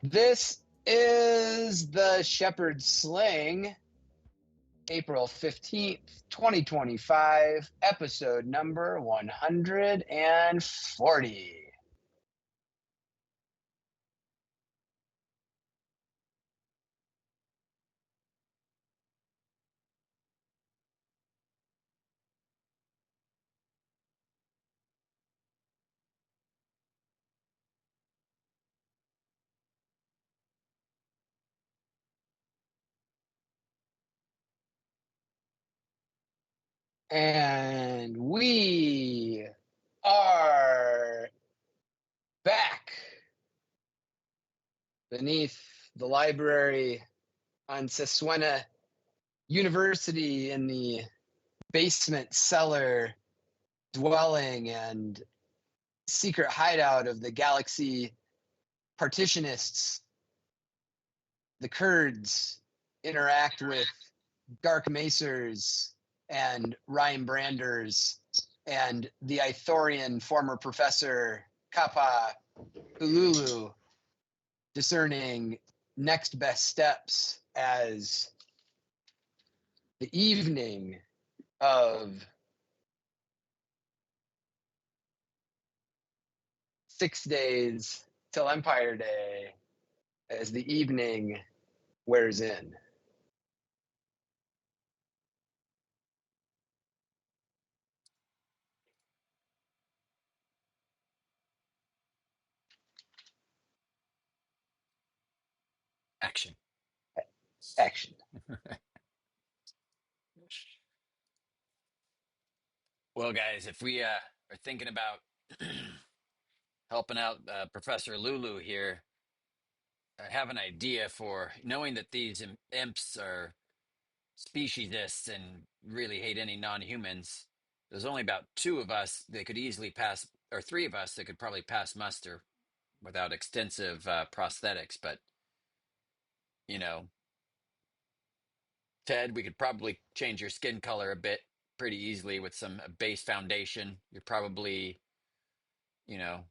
This is the Shepherd Sling, April 15th, 2025, episode number 140. And we are back beneath the library on Sessuena University in the basement cellar dwelling and secret hideout of the Galaxy Partitionists. The Kurds interact with Dark Macers and Ryan Branders and the Ithorian former professor Kappa Ululu, discerning next best steps as the evening of 6 days till Empire Day, as the evening wears in. Action. Action. Well, guys, if we are thinking about helping out Professor Lulu here, I have an idea for knowing that these imps are speciesists and really hate any non-humans. There's only about two of us that could easily pass, or three of us that could probably pass muster without extensive prosthetics. But, you know, Ted, we could probably change your skin color a bit pretty easily with some base foundation. You're probably,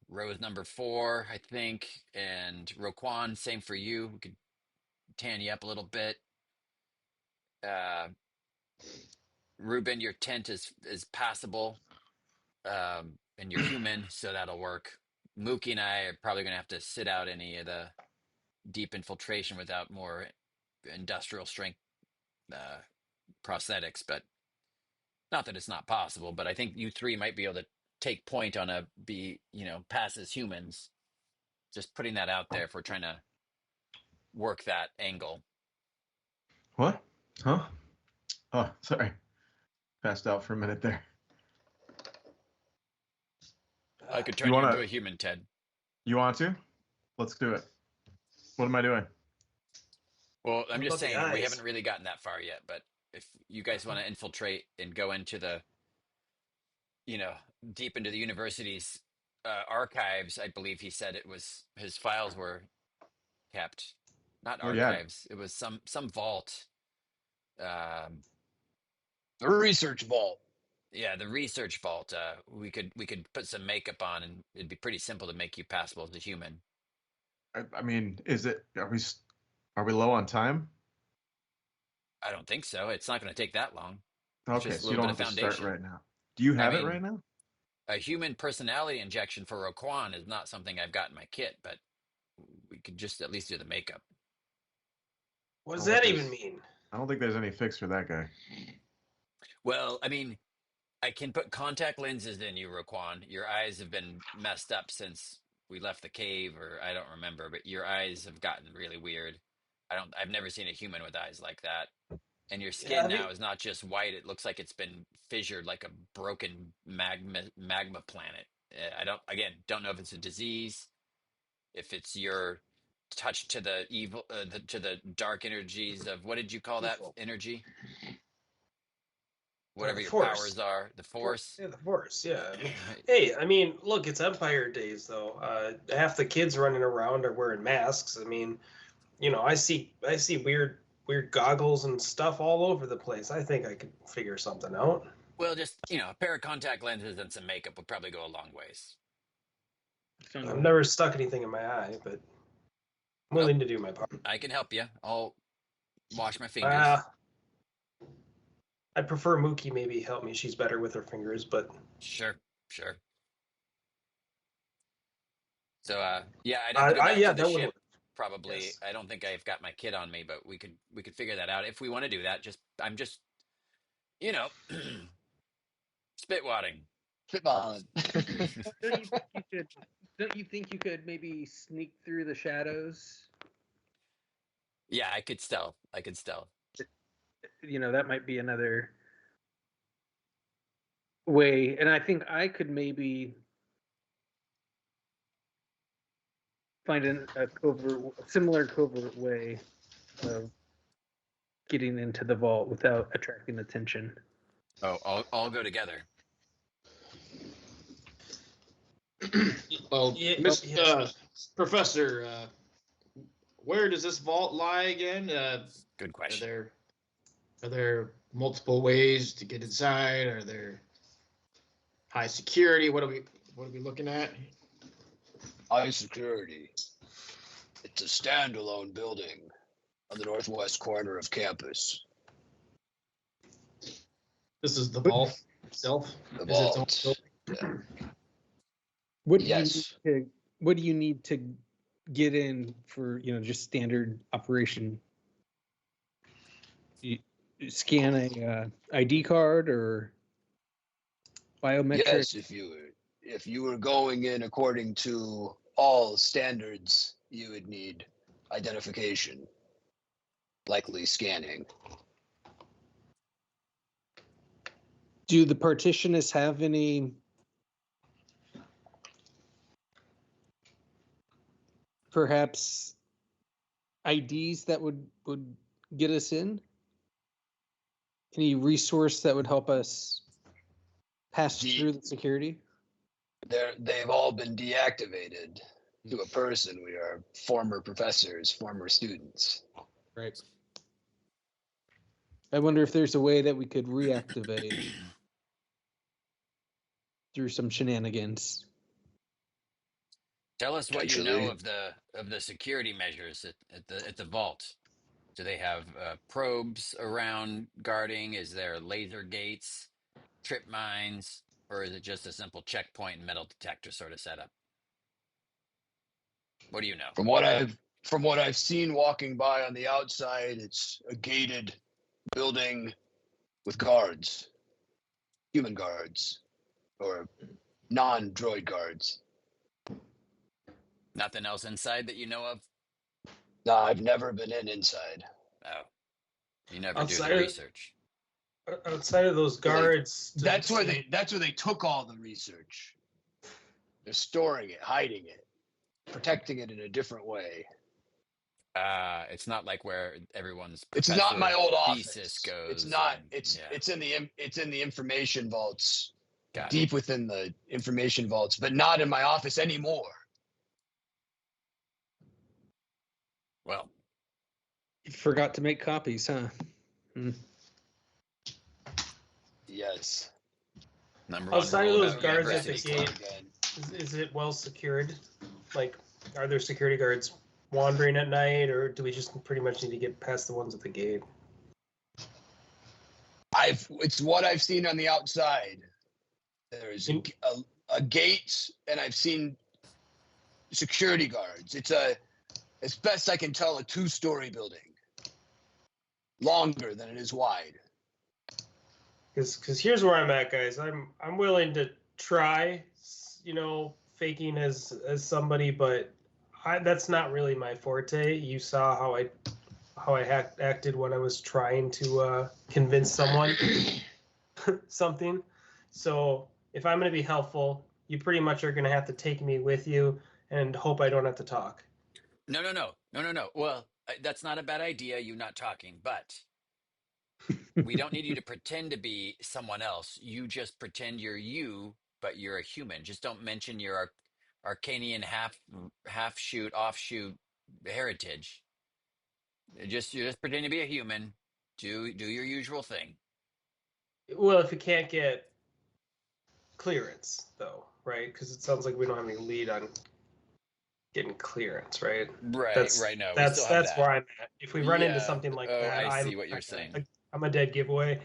rose number 4, I think. And Roquan, same for you. We could tan you up a little bit. Uh, Ruben, your tint is passable. And you're human, so that'll work. Mookie and I are probably gonna have to sit out any of the deep infiltration without more industrial strength uh, prosthetics, but not that it's not possible. But I think you three might be able to take point on pass as humans. Just putting that out there if we're trying to work that angle. What? Huh? Oh, sorry. Passed out for a minute there. I could turn you into a human, Ted. You want to? Let's do it. What am I doing? Well, I'm What just about the saying we eyes? haven't really gotten that far yet, but if you guys want to infiltrate and go into the, deep into the university's archives, I believe he said it was his files were kept, not Oh yeah. archives. It was some vault. Um, The research vault. yeah, the research vault. We could put some makeup on, and it'd be pretty simple to make you passable as a human. I mean, is it? Are we low on time? I don't think so. It's not going to take that long. It's Okay, just a so you little bit don't of have to start foundation. right now. Do you I have it right mean, now? a human personality injection for Roquan is not something I've got in my kit, but we could just at least do the makeup. What does I don't that think even there's- mean? I don't think there's any fix for that guy. Well, I mean, I can put contact lenses in you, Roquan. Your eyes have been messed up since we left the cave, or I don't remember, but your eyes have gotten really weird. I've never seen a human with eyes like that. And your Yeah, skin now is not just white, it looks like it's been fissured like a broken magma planet. I don't know if it's a disease, if it's your touch to the evil, to the dark energies of, what did you call that evil. energy? Whatever The your Force. powers are, the force. Yeah, the Force. Yeah. Hey, I mean, look, it's Empire days though. Half the kids running around are wearing masks. I mean, I see weird goggles and stuff all over the place. I think I could figure something out. Well, just, a pair of contact lenses and some makeup would probably go a long ways. I've never stuck anything in my eye, but I'm willing to do my part. I can help you. I'll wash my fingers. I prefer Mookie maybe help me. She's better with her fingers, but Sure. So yeah, I'd have to go back to the that would ship. work. Probably. Yes. I don't think I've got my kit on me, but we could figure that out if we want to do that. I'm just spitwadding. Spitballing. Don't you think you could maybe sneak through the shadows? Yeah, I could stealth. That might be another way. And I think I could maybe find a similar covert way of getting into the vault without attracting attention. Oh, all go together. Well, Yes. Professor, where does this vault lie again? Good question. Are there multiple ways to get inside? Are there high security? What are we looking at? High security. It's a standalone building on the northwest corner of campus. This is the vault itself. The Is its own vault. building? Yeah. What do you need to get in for just standard operation? You scan a ID card or biometric? Yes, if you were going in according to all standards, you would need identification, likely scanning. Do the partitionists have any perhaps IDs that would get us in? Any resource that would help us pass through the security? They've all been deactivated to a person. We are former professors, former students. Right. I wonder if there's a way that we could reactivate through some shenanigans. Tell us what you know of the security measures at the vault. Do they have probes around guarding? Is there laser gates, trip mines, or is it just a simple checkpoint and metal detector sort of setup? What do you know? From what I've seen walking by on the outside, it's a gated building with guards, human guards, or non-droid guards. Nothing else inside that you know of? No, I've never been inside. Oh, you never do the research. Outside of those guards, that's where they took all the research. They're storing it, hiding it, protecting it in a different way. It's not like where everyone's it's not my old thesis office goes. It's not. It's in the information vaults, deep within the information vaults, but not in my office anymore. Well, you forgot to make copies, huh? Yes. Number one. Outside of those guards at the gate, is it well secured? Like, are there security guards wandering at night, or do we just pretty much need to get past the ones at the gate? It's what I've seen on the outside. There's a gate, and I've seen security guards. It's as best I can tell, a 2-story building, longer than it is wide. Because here's where I'm at, guys. I'm willing to try, faking as somebody, but that's not really my forte. You saw how I acted when I was trying to convince someone something. So if I'm going to be helpful, you pretty much are going to have to take me with you and hope I don't have to talk. No. Well, that's not a bad idea, you not talking, but we don't need you to pretend to be someone else. You just pretend you're you, but you're a human. Just don't mention your Arcanian half-shoot, offshoot heritage. You just pretend to be a human. Do your usual thing. Well, if you can't get clearance, though, right? Because it sounds like we don't have any lead on getting clearance, right? Right, right. No, we still have That's that. where I'm at. If we run into Yeah. something like Oh, that, I see what you're saying. I'm a dead giveaway.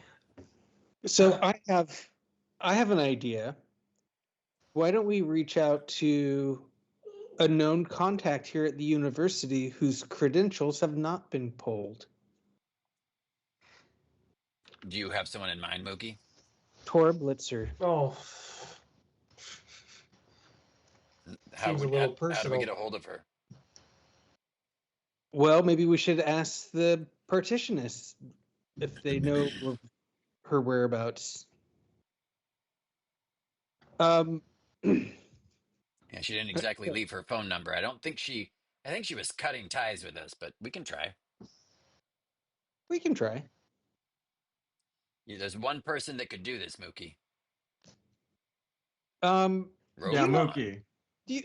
So I have an idea. Why don't we reach out to a known contact here at the university whose credentials have not been pulled? Do you have someone in mind, Mookie? Tora Blitzer. Oh, seems a little How do we personal. get a hold of her? Well, maybe we should ask the partitionists if they know of her whereabouts. Yeah, she didn't exactly leave her phone number. I think she was cutting ties with us, but we can try. We can try. Yeah, there's one person that could do this, Mookie. Yeah, Roquan. Mookie.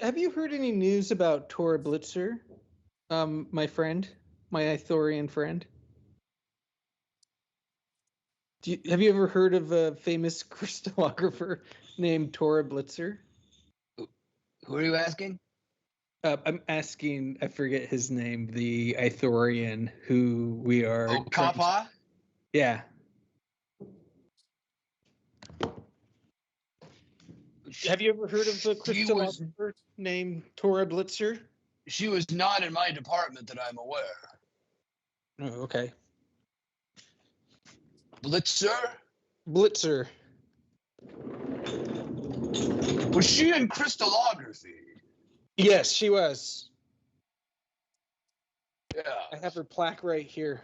Have you heard any news about Tora Blitzer? My friend, my Ithorian friend. Have you ever heard of a famous crystallographer named Tora Blitzer? Who are you asking? I'm asking, I forget his name, the Ithorian who we are. Oh, Kappa? Yeah. Have you ever heard of a crystallographer named Tora Blitzer? She was not in my department that I'm aware. Oh, okay. Blitzer? Blitzer. Was she in crystallography? Yes, she was. Yeah. I have her plaque right here.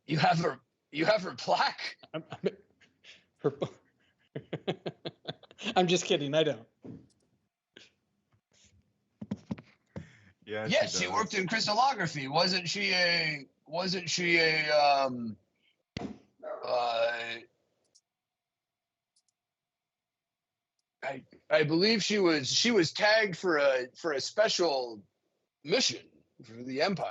You have her plaque? Her, I'm just kidding. I don't. Yeah. Yes, she worked in crystallography. Wasn't she a I believe she was tagged for a special mission for the Empire.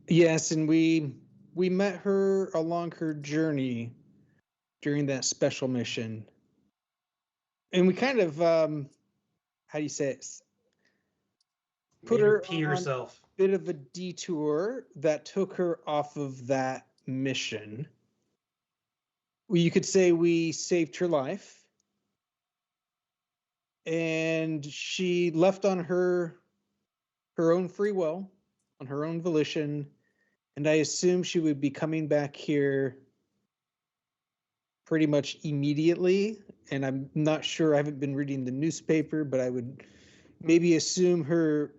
Yes, and we met her along her journey during that special mission. And we kind of how do you say it? Put Made her her pee on herself. a bit of a detour that took her off of that mission. Well, you could say we saved her life. And she left on her own free will, on her own volition, and I assume she would be coming back here pretty much immediately. And I'm not sure, I haven't been reading the newspaper, but I would maybe assume her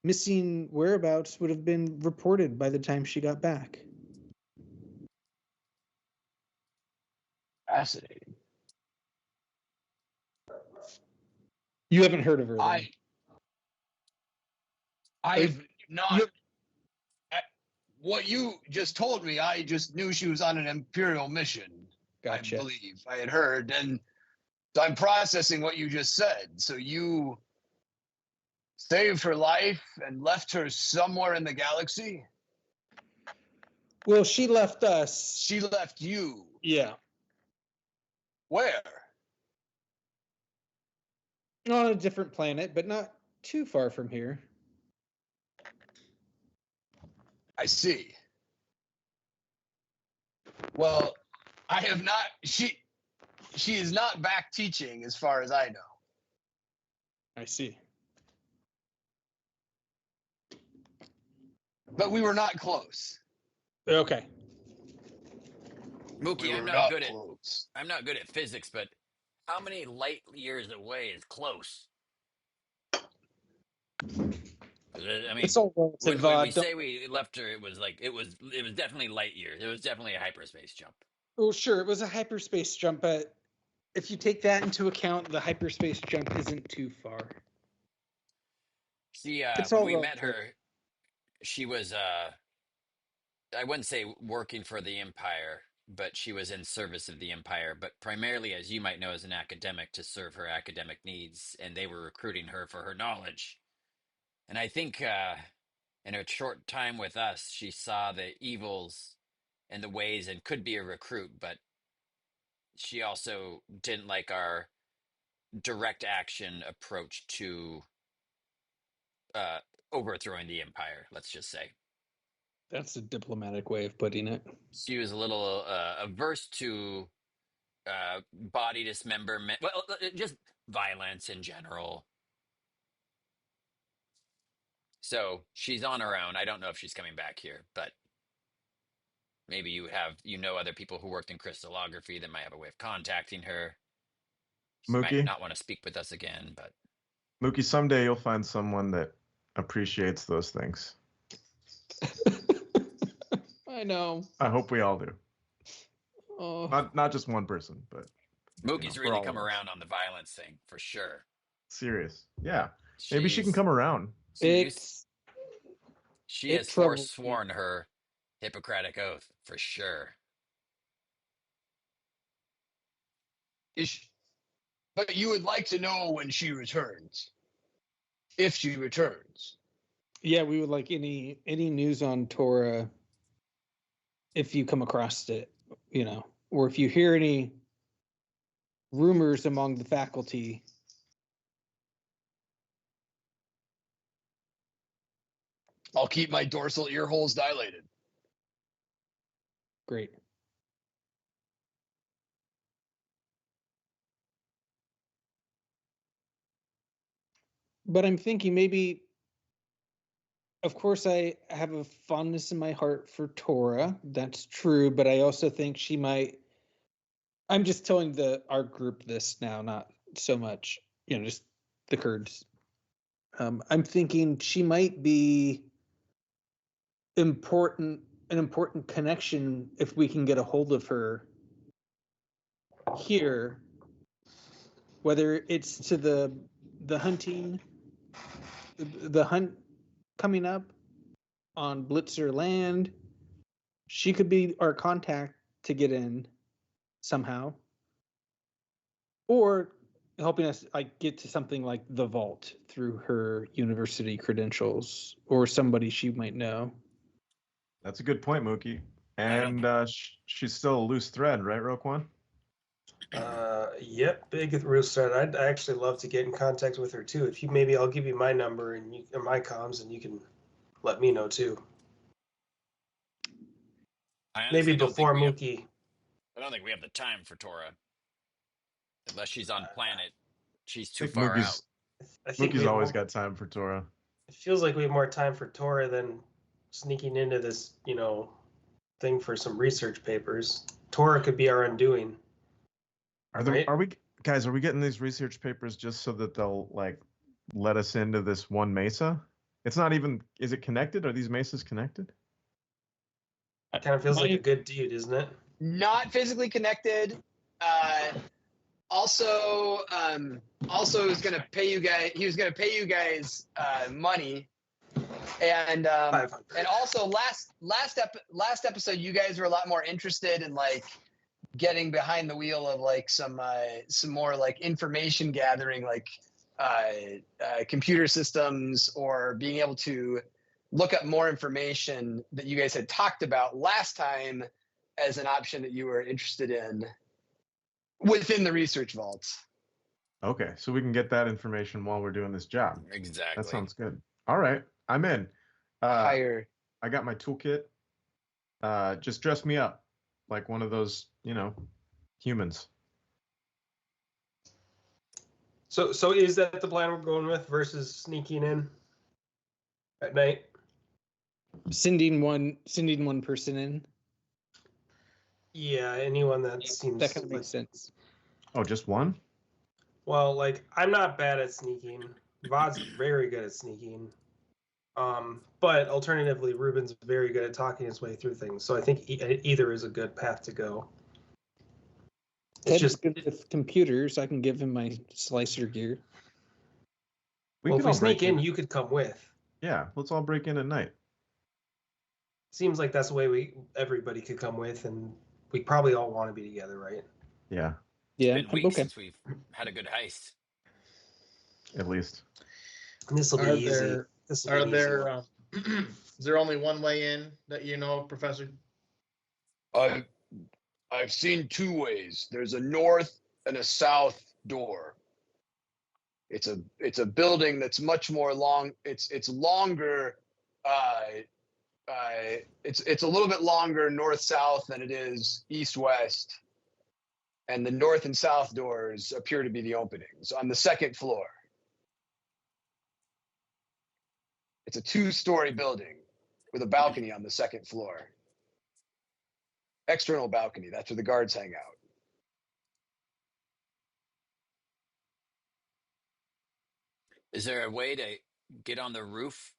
missing whereabouts would have been reported by the time she got back. Fascinating. You haven't heard of her, then? I've not. What you just told me, I just knew she was on an Imperial mission. Gotcha. I believe I had heard, and so I'm processing what you just said. So you saved her life and left her somewhere in the galaxy? Well, she left us. She left you. Yeah. Where? On a different planet, but not too far from here. I see. Well, I have not. She is not back teaching, as far as I know. I see. But we were not close. Okay. Mookie, We were I'm not not good at physics, but how many light years away is close? I mean, It's all relative. when we say we left her, it was definitely light years. It was definitely a hyperspace jump. Well, sure, it was a hyperspace jump, but if you take that into account, the hyperspace jump isn't too far. See, It's when all we met relative. her, she was I wouldn't say working for the Empire, but she was in service of the Empire, but primarily, as you might know, as an academic to serve her academic needs, and they were recruiting her for her knowledge. And I think in her short time with us, she saw the evils and the ways and could be a recruit, but she also didn't like our direct action approach to overthrowing the empire, let's just say. That's a diplomatic way of putting it. She was a little averse to body dismemberment, well, just violence in general. So she's on her own. I don't know if she's coming back here, but maybe you know other people who worked in crystallography that might have a way of contacting her. She might Mookie? not want to speak with us again, but Mookie, someday you'll find someone that appreciates those things. I know. I hope we all do. Oh, Not just one person, but Mookie's for really all come of us. around on the violence thing for sure. Serious. Yeah. Maybe she can come around. She it has troubles me. forsworn her Hippocratic oath for sure. But you would like to know when she returns, if she returns. Yeah, we would like any news on Torah if you come across it, or if you hear any rumors among the faculty. I'll keep my dorsal ear holes dilated. Great. But I'm thinking maybe, of course, I have a fondness in my heart for Torah. That's true, but I also think she might. I'm just telling our group this now, not so much, just the Kurds. I'm thinking she might be an important connection if we can get a hold of her here, whether it's to the hunting, the hunt coming up on Blitzer land. She could be our contact to get in somehow, or helping us get to something like the vault through her university credentials or somebody she might know. That's a good point, Mookie. And she's still a loose thread, right, Roquan? Yep, big loose thread. I'd actually love to get in contact with her too. If you maybe I'll give you my number or my comms, and you can let me know too. Maybe before Mookie. I don't think we have the time for Torah. Unless she's on planet. She's too I think far out. I think Mookie's always got time for Torah. It feels like we have more time for Torah than sneaking into this, thing for some research papers. Torah could be our undoing. Are we getting these research papers just so that they'll let us into this one mesa? It's not even. Is it connected? Are these mesas connected? It kind of feels like a good deed, isn't it? Not physically connected. Also was going to pay you guys. He was going to pay you guys money, and also last episode, you guys were a lot more interested in getting behind the wheel of some more information gathering, computer systems, or being able to look up more information that you guys had talked about last time as an option that you were interested in within the research vaults. Okay, so we can get that information while we're doing this job. Exactly. That sounds good. All right, I'm in. Higher. I got my toolkit. Just dress me up like one of those, humans. So is that the plan we're going with versus sneaking in at night? Sending one person in. Yeah, anyone that seems that kind of makes sense. Oh, just one? Well, I'm not bad at sneaking. Vod's very good at sneaking. But alternatively, Ruben's very good at talking his way through things. So I think either is a good path to go. It's just good with computers. I can give him my slicer gear. If we sneak in, you could come with. Yeah, let's all break in at night. Seems like that's the way everybody could come with, and we probably all want to be together, right? Yeah. Yeah. It's been weeks since we've had a good heist. At least. This will be easy. Is there only one way in that Professor? I've seen two ways. There's a north and a south door. It's a building that's much more long. It's longer. It's a little bit longer north south than it is east west. And the north and south doors appear to be the openings on the second floor. It's a 2-story building with a balcony on the second floor. External balcony. That's where the guards hang out. Is there a way to get on the roof?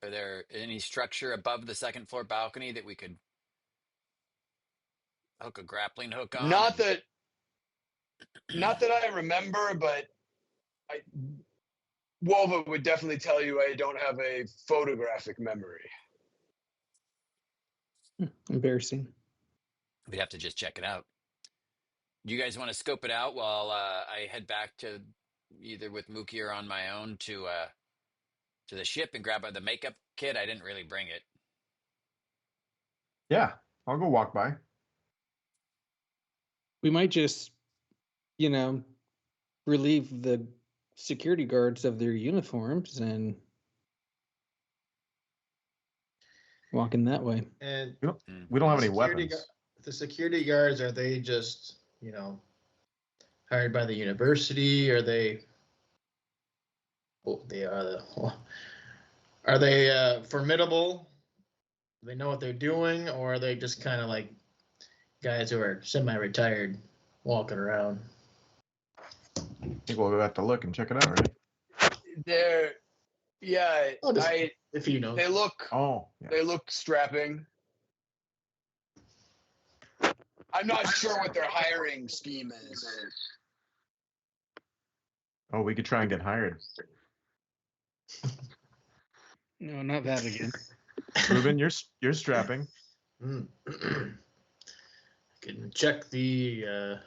Are there any structure above the second floor balcony that we could hook a grappling hook on? Not that I remember, but Wova would definitely tell you I don't have a photographic memory. Embarrassing. We'd have to just check it out. Do you guys want to scope it out while I head back to either with Mookie or on my own to the ship and grab the makeup kit? I didn't really bring it. Yeah, I'll go walk by. We might just, relieve the security guards of their uniforms and walk in that way. And We don't have any security weapons. the security guards, are they just, hired by the university? Are they? Are they formidable? Do they know what they're doing, or are they just kind of like guys who are semi-retired walking around? I think we'll have to look and check it out, right? If you know. They look. Oh, yeah. They look strapping. I'm not sure what their hiring scheme is. Oh, we could try and get hired. No, not that again. Ruben, you're strapping. Can check the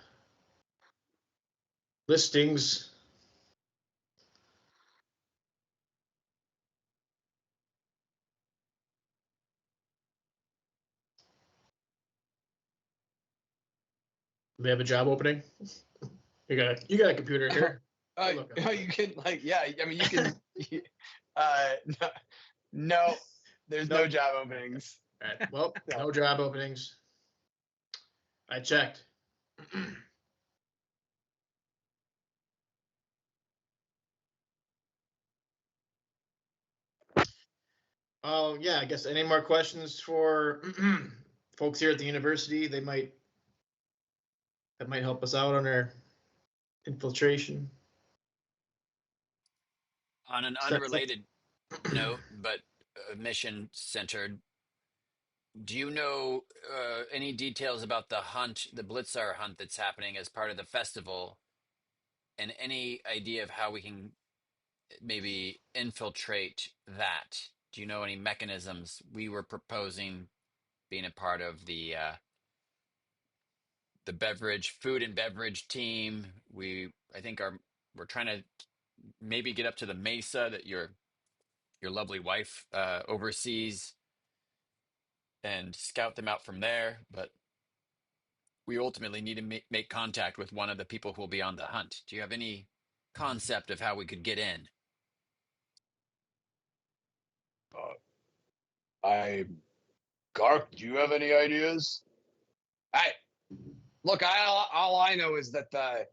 listings. Do we have a job opening? You got a computer here. You can you can. No, there's no job openings. All right. Well, no job openings. I checked. Oh, yeah, I guess any more questions for folks here at the university? That might help us out on our infiltration. On an unrelated note, but mission centered, do you know any details about the hunt, the Blitzar hunt that's happening as part of the festival, and any idea of how we can maybe infiltrate that? Do you know any mechanisms? We were proposing being a part of the food and beverage team. I think we're trying to maybe get up to the mesa that your lovely wife oversees and scout them out from there. But we ultimately need to make contact with one of the people who will be on the hunt. Do you have any concept of how we could get in? Gark, do you have any ideas? All I know is that the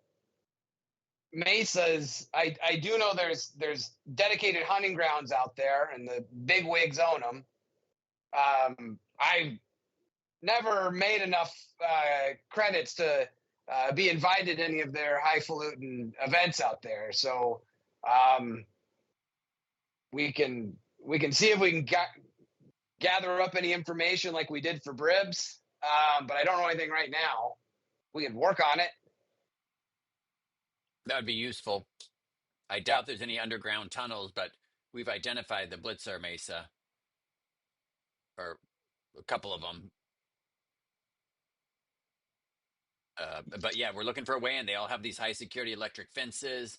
mesas. I do know there's dedicated hunting grounds out there, and the big wigs own them. I never made enough credits to be invited to any of their highfalutin events out there. So we can see if we can gather up any information like we did for Bribs. But I don't know anything right now. We can work on it. That would be useful. I doubt there's any underground tunnels, but we've identified the Blitzer Mesa, or a couple of them. But yeah, we're looking for a way in. They all have these high security electric fences,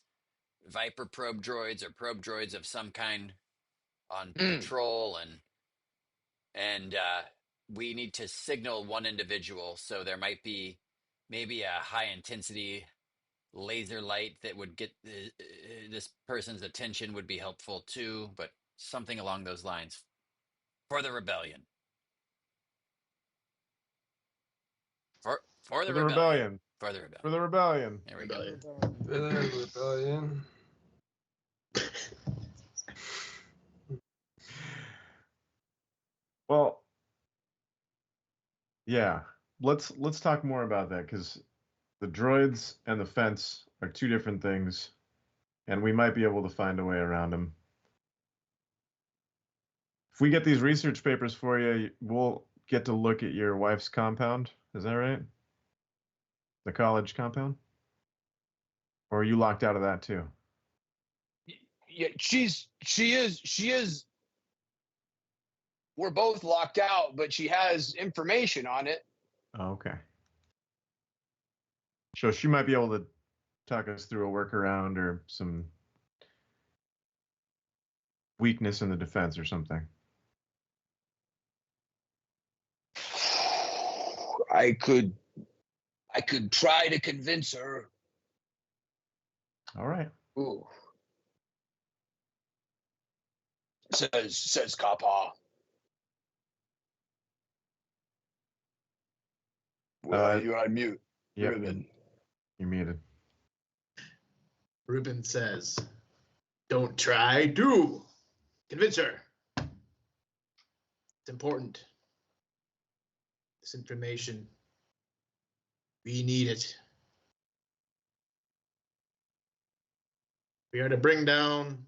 Viper probe droids or probe droids of some kind on patrol, and we need to signal one individual. So there might be maybe a high intensity laser light that would get this person's attention would be helpful too, but something along those lines for the rebellion. For the rebellion. For the rebellion. For the rebellion. There we go. Rebellion. Well, yeah. Let's talk more about that, because the droids and the fence are two different things, and we might be able to find a way around them. If we get these research papers for you, we'll get to look at your wife's compound. Is that right? The college compound? Or are you locked out of that too? Yeah, she is. We're both locked out, but she has information on it. Oh, okay. So she might be able to talk us through a workaround or some weakness in the defense or something. I could try to convince her. All right. Ooh. Says Kappa. You're on mute. Yep. Ruben. You're muted. Ruben says, "Don't try, do. Convince her. It's important. This information, we need it. We are to bring down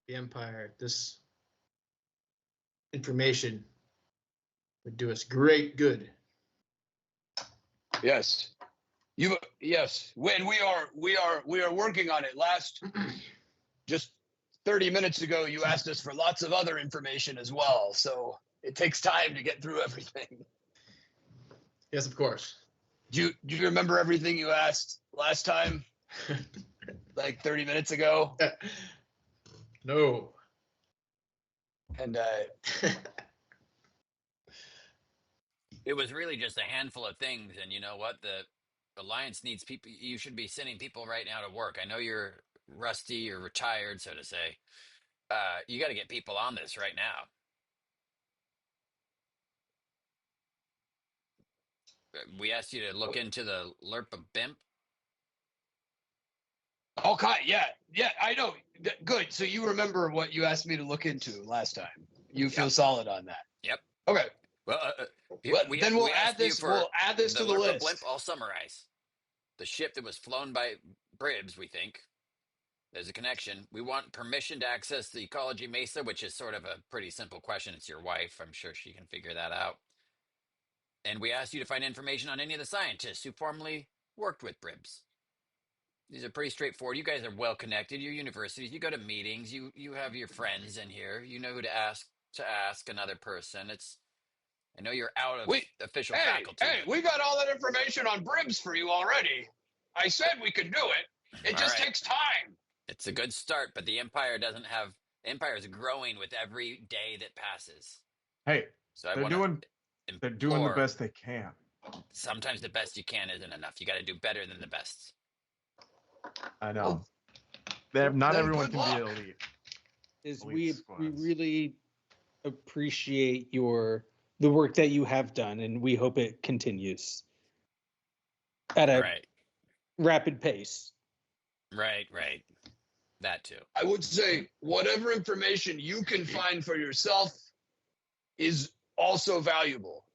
the Empire. This information would do us great good." Yes. Yes. When we are working on it. Just 30 minutes ago, you asked us for lots of other information as well. So it takes time to get through everything. Yes, of course. Do you remember everything you asked last time? Like 30 minutes ago? No. And It was really just a handful of things, and you know what? The Alliance needs people. You should be sending people right now to work. I know you're rusty or retired, so to say. You got to get people on this right now. We asked you to look into the LERP of BIMP. okay, yeah, I know. Good. So you remember what you asked me to look into last time. You feel solid on that. Yep. Okay. Well, Then we'll add this. We'll add this to the LERP of list. BLIMP. I'll summarize. The ship that was flown by Bribs, we think. There's a connection. We want permission to access the Ecology Mesa, which is sort of a pretty simple question. It's your wife. I'm sure she can figure that out. And we asked you to find information on any of the scientists who formerly worked with Bribs. These are pretty straightforward. You guys are well connected. Your universities, you go to meetings, you have your friends in here. You know who to ask another person. I know you're out of official faculty. Hey, we got all that information on Bribs for you already. I said we could do it. It just takes time. It's a good start, but the Empire is growing with every day that passes. Hey, so they're doing the best they can. Sometimes the best you can isn't enough. You got to do better than the best. I know. Not everyone can be elite. We really appreciate the work that you have done, and we hope it continues at a rapid pace. Right. That too. I would say whatever information you can find for yourself is also valuable.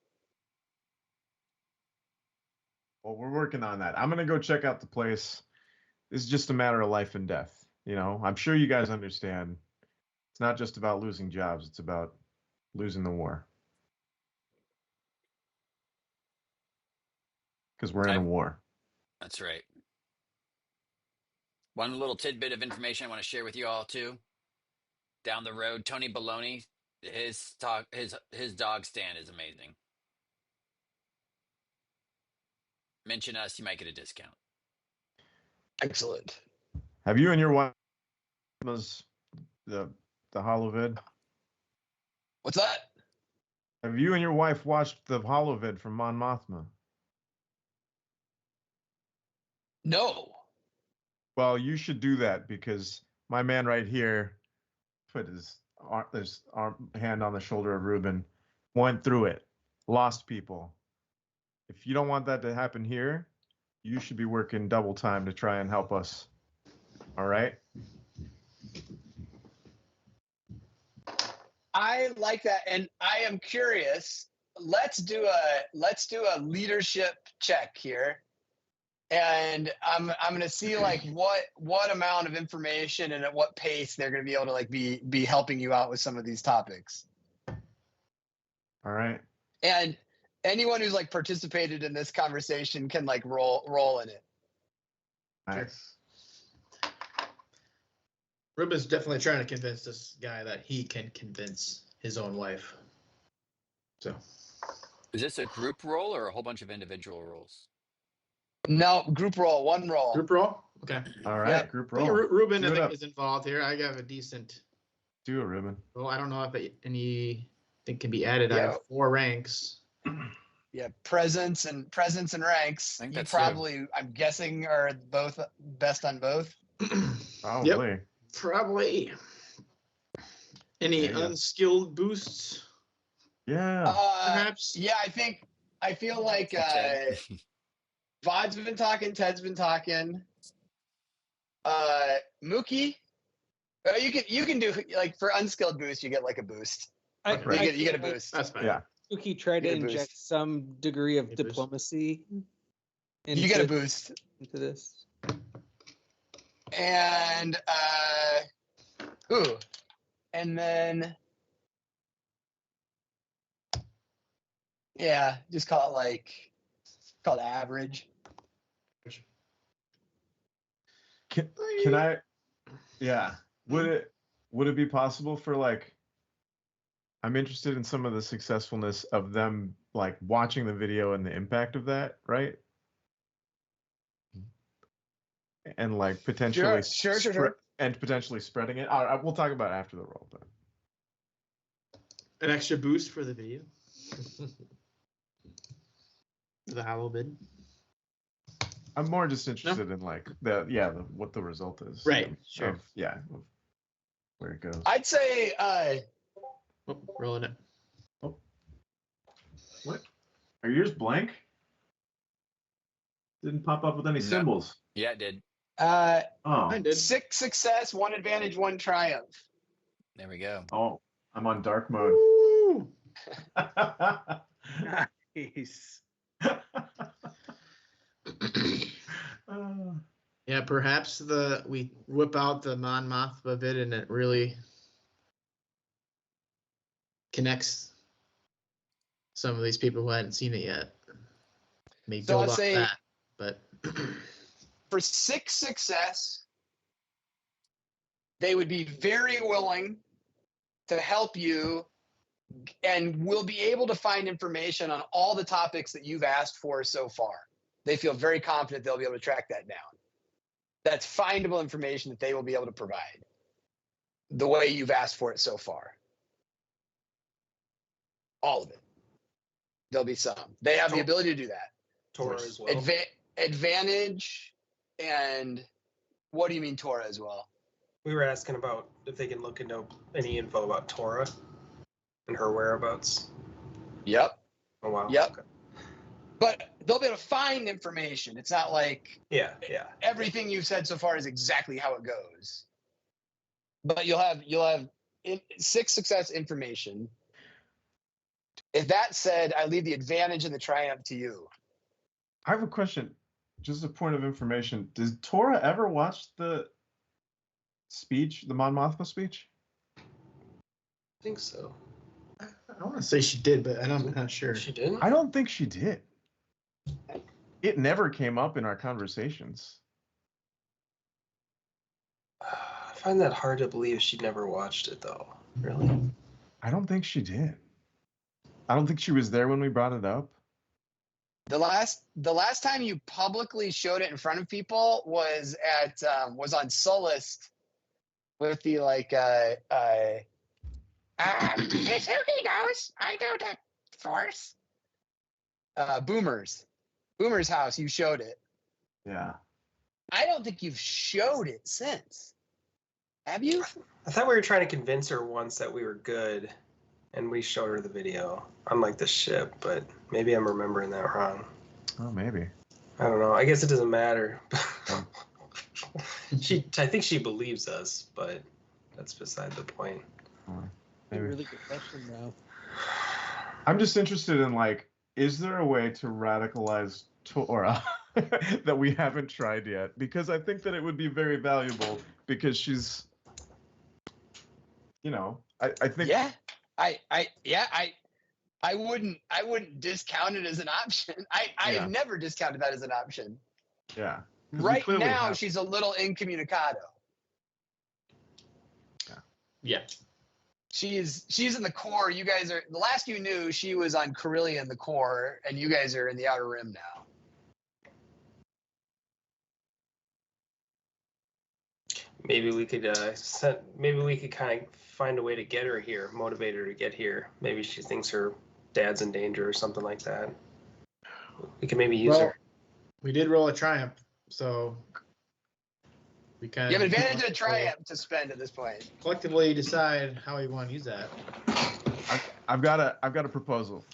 Well, we're working on that. I'm going to go check out the place. This is just a matter of life and death. You know, I'm sure you guys understand. It's not just about losing jobs. It's about losing the war. Because we're in a war. That's right. One little tidbit of information I want to share with you all too. Down the road, Tony Baloney, his dog stand is amazing. Mention us, you might get a discount. Excellent. Have you and your wife the holovid? What's that? Have you and your wife watched the holovid from Mon Mothma? No. Well, you should do that because my man right here put his hand on the shoulder of Ruben, went through it, lost people. If you don't want that to happen here, you should be working double time to try and help us. All right? I like that, and I am curious. Let's do a leadership check here, and I'm gonna see like what amount of information and at what pace they're gonna be able to like be helping you out with some of these topics. All right. And anyone who's like participated in this conversation can like roll in it. Nice. Ruben's definitely trying to convince this guy that he can convince his own wife. So, Is this a group roll or a whole bunch of individual rolls? No, group roll, one roll. group roll? Okay. All right, Yep. group I think roll. Ruben, Do I it think, up. is involved here. I got a decent. Do it, Ruben. Well, I don't know if anything can be added. I Yeah. have 4 ranks. Yeah, presence and ranks. I think You that's probably, I'm guessing, are both best on both. Probably. Probably. Any There you go. unskilled boosts? Yeah. Perhaps. Yeah, I feel like Ted. Vod's been talking, Ted's been talking. Mookie, you can do like for unskilled boost, you get like a boost. Right. You get a boost. That's fine. Yeah. Suki tried to Get a boost. inject some degree of Get a boost. diplomacy You get a boost. into this. And and then yeah, just call it average. Can I? Yeah. Would it be possible for like? I'm interested in some of the successfulness of them like watching the video and the impact of that, right? And like potentially Sure. and potentially spreading it. We'll talk about it after the roll, but An extra boost for the video. The hollow bid. I'm more just interested in like what the result is. Right, of- sure. of where it goes. I'd say Oh, rolling it. What? Are yours blank? Didn't pop up with any No. symbols. Yeah, it did. Oh. I did. 6 success, 1 advantage, 1 triumph. There we go. Oh, I'm on dark mode. Woo! Nice. Yeah, perhaps we whip out the Mon Mothma bit and it really connects some of these people who hadn't seen it yet. Maybe So build I'd off say- that, but For 6 success, they would be very willing to help you and will be able to find information on all the topics that you've asked for so far. They feel very confident they'll be able to track that down. That's findable information that they will be able to provide the way you've asked for it so far. All of it. There'll be some. They have the ability to do that. Torah as well. Advantage and what do you mean Torah as well? We were asking about if they can look into any info about Torah and her whereabouts. Yep. Oh wow. Yep. Okay. But they'll be able to find information. It's not like Yeah. everything you've said so far is exactly how it goes. But you'll have 6 success information. If that said, I leave the advantage and the triumph to you. I have a question. Just a point of information. Does Tora ever watch the speech, the Mon Mothma speech? I think so. I want to say she did, but I'm not sure. She didn't? I don't think she did. It never came up in our conversations. I find that hard to believe she never watched it though. Really? I don't think she did. I don't think she was there when we brought it up. The last time you publicly showed it in front of people was on Solist with the like Suki knows. I know that Force. Boomer's house. You showed it. Yeah. I don't think you've showed it since. Have you? I thought we were trying to convince her once that we were good, and we showed her the video, unlike the ship. But maybe I'm remembering that wrong. Oh, maybe. I don't know. I guess it doesn't matter. I think she believes us, but that's beside the point. A really good question, though. I'm just interested in, like, is there a way to radicalize Torah that we haven't tried yet? Because I think that it would be very valuable, because she's, you know, I think. Yeah. I wouldn't discount it as an option. I've never discounted that as an option. Yeah. Right now, she's a little incommunicado. Yeah. She's in the core. You guys are, the last you knew, she was on Corellia in the core, and you guys are in the outer rim now. Maybe we could kind of find a way to get her here, motivate her to get here. Maybe she thinks her dad's in danger or something like that. We can maybe use her. We did roll a triumph, so we kind of. You have advantage of triumph to spend at this point. Collectively decide how we want to use that. I've got a proposal.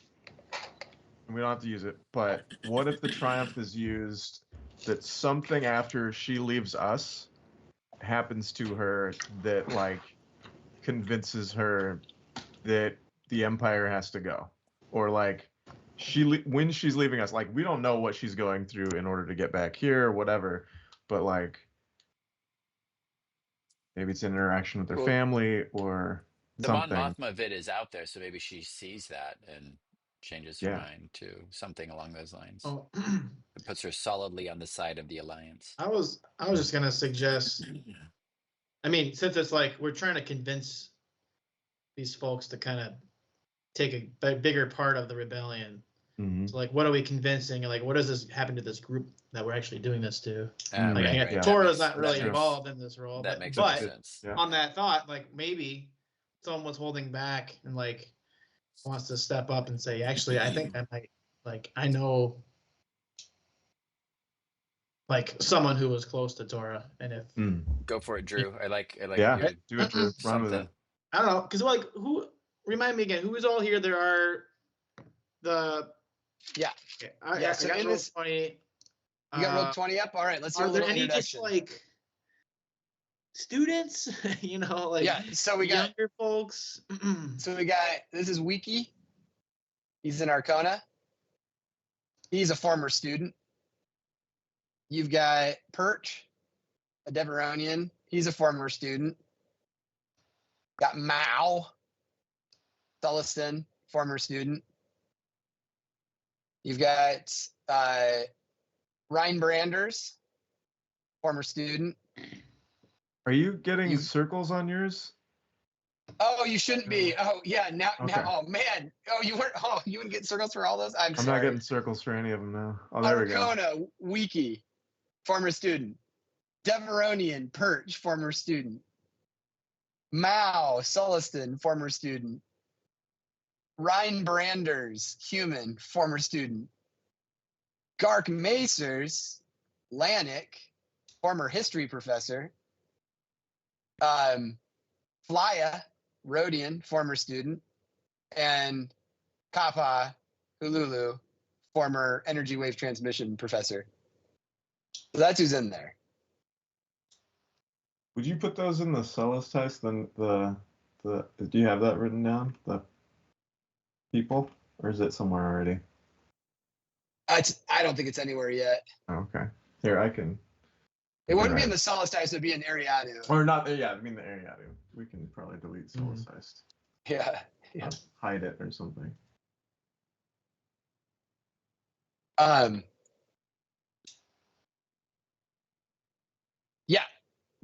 And we don't have to use it, but what if the triumph is used that something after she leaves us happens to her that, like, convinces her that the Empire has to go, or like when she's leaving us, like, we don't know what she's going through in order to get back here or whatever, but like maybe it's an interaction with her family or the something. Mon Mothma vid is out there, so maybe she sees that and changes her mind to something along those lines. Oh. It puts her solidly on the side of the Alliance. I was just gonna suggest. I mean, since it's like we're trying to convince these folks to kind of take a bigger part of the rebellion. Mm-hmm. So, like, what are we convincing? Like, what does this happen to this group that we're actually doing this to? Right. Torah's not really involved in this role. That makes sense. Yeah. On that thought, like, maybe someone was holding back and, like, wants to step up and say, actually, I think I might, like, I know, like, someone who was close to Torah, and if go for it, Drew. I like yeah, do it, Drew. Run with it. I don't know, because, like, who? Remind me again. Who is all here? There are the Okay. So I in this 20. You got roll 20 up. All right, let's do a Are there little any just introduction. like students? You know, like So we got younger folks. So we got, this is Wiki. He's in Arcana. He's a former student. You've got Perch, a Deveronian. He's a former student. Got Mao, Sulliston, former student. You've got Ryan Branders, former student. Are you getting circles on yours? Oh, you shouldn't be. Oh, yeah. Now, Okay. oh man. Oh, you weren't. Oh, you wouldn't get circles for all those. I'm sorry. not getting circles for any of them now. Oh, there we go. Arcona, Wiki, former student. Deveronian, Perch, former student. Mao, Sulliston, former student. Ryan Branders, human, former student. Gark Macers, Lanik, former history professor. Flya, Rhodian, former student. And Kappa, Hululu, former energy wave transmission professor. So that's who's in there. Would you put those in the Celestites? Then do you have that written down? The people, or is it somewhere already? I don't think it's anywhere yet. Oh, okay. Here, I can. It wouldn't be in the Celestites, it'd be in Eriadu. Or not, yeah, I mean the Eriadu. We can probably delete Celestites. Yeah. Hide it or something. Yeah.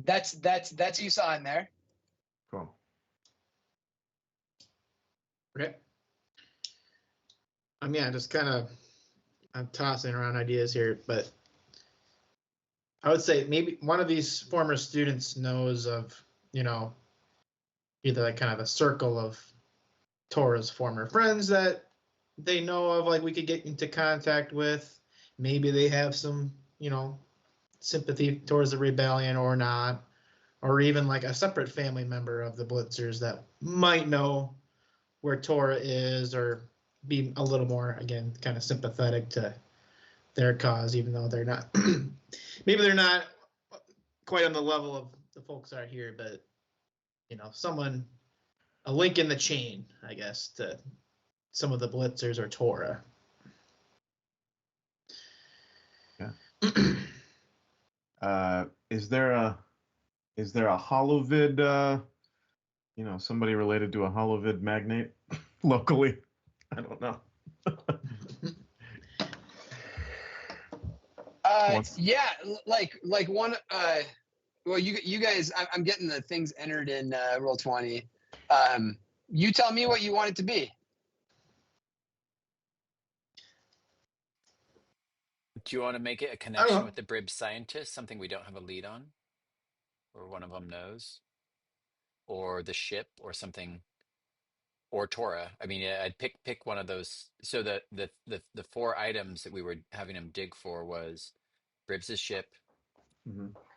That's who you saw in there. Cool. Okay. Yeah, just kind of, I'm tossing around ideas here, but I would say maybe one of these former students knows of, you know, either like kind of a circle of Torah's former friends that they know of, like we could get into contact with. Maybe they have some, sympathy towards the rebellion or not, or even like a separate family member of the Blitzers that might know where Torah is or be a little more, again, kind of sympathetic to their cause, even though they're not, maybe they're not quite on the level of the folks are here, but someone, a link in the chain, I guess, to some of the Blitzers or Torah. Yeah. Is there a holovid? Somebody related to a holovid magnate locally? I don't know. Yeah, like one. Well, you guys, I'm getting the things entered in Roll20. You tell me what you want it to be. Do you want to make it a connection with the Brib scientist, something we don't have a lead on, or one of them knows, or the ship, or something, or Torah? I mean, I'd pick one of those. So the 4 items that we were having him dig for was Bribs' ship,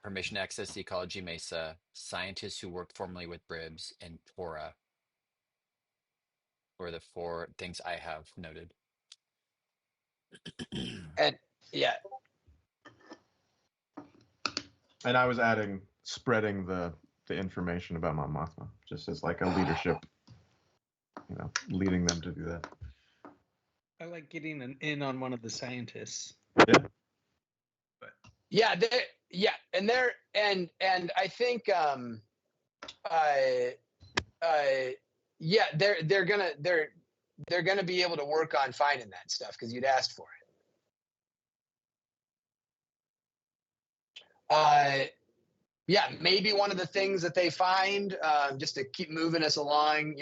permission to access the ecology mesa, scientists who worked formerly with Bribs, and Torah. Or the 4 things I have noted. And yeah. And I was spreading the information about Mon Mothma, just as like a leadership, leading them to do that. I like getting an in on one of the scientists. Yeah. Yeah, and I think they're gonna be able to work on finding that stuff because you'd asked for it. Yeah, maybe one of the things that they find, just to keep moving us along,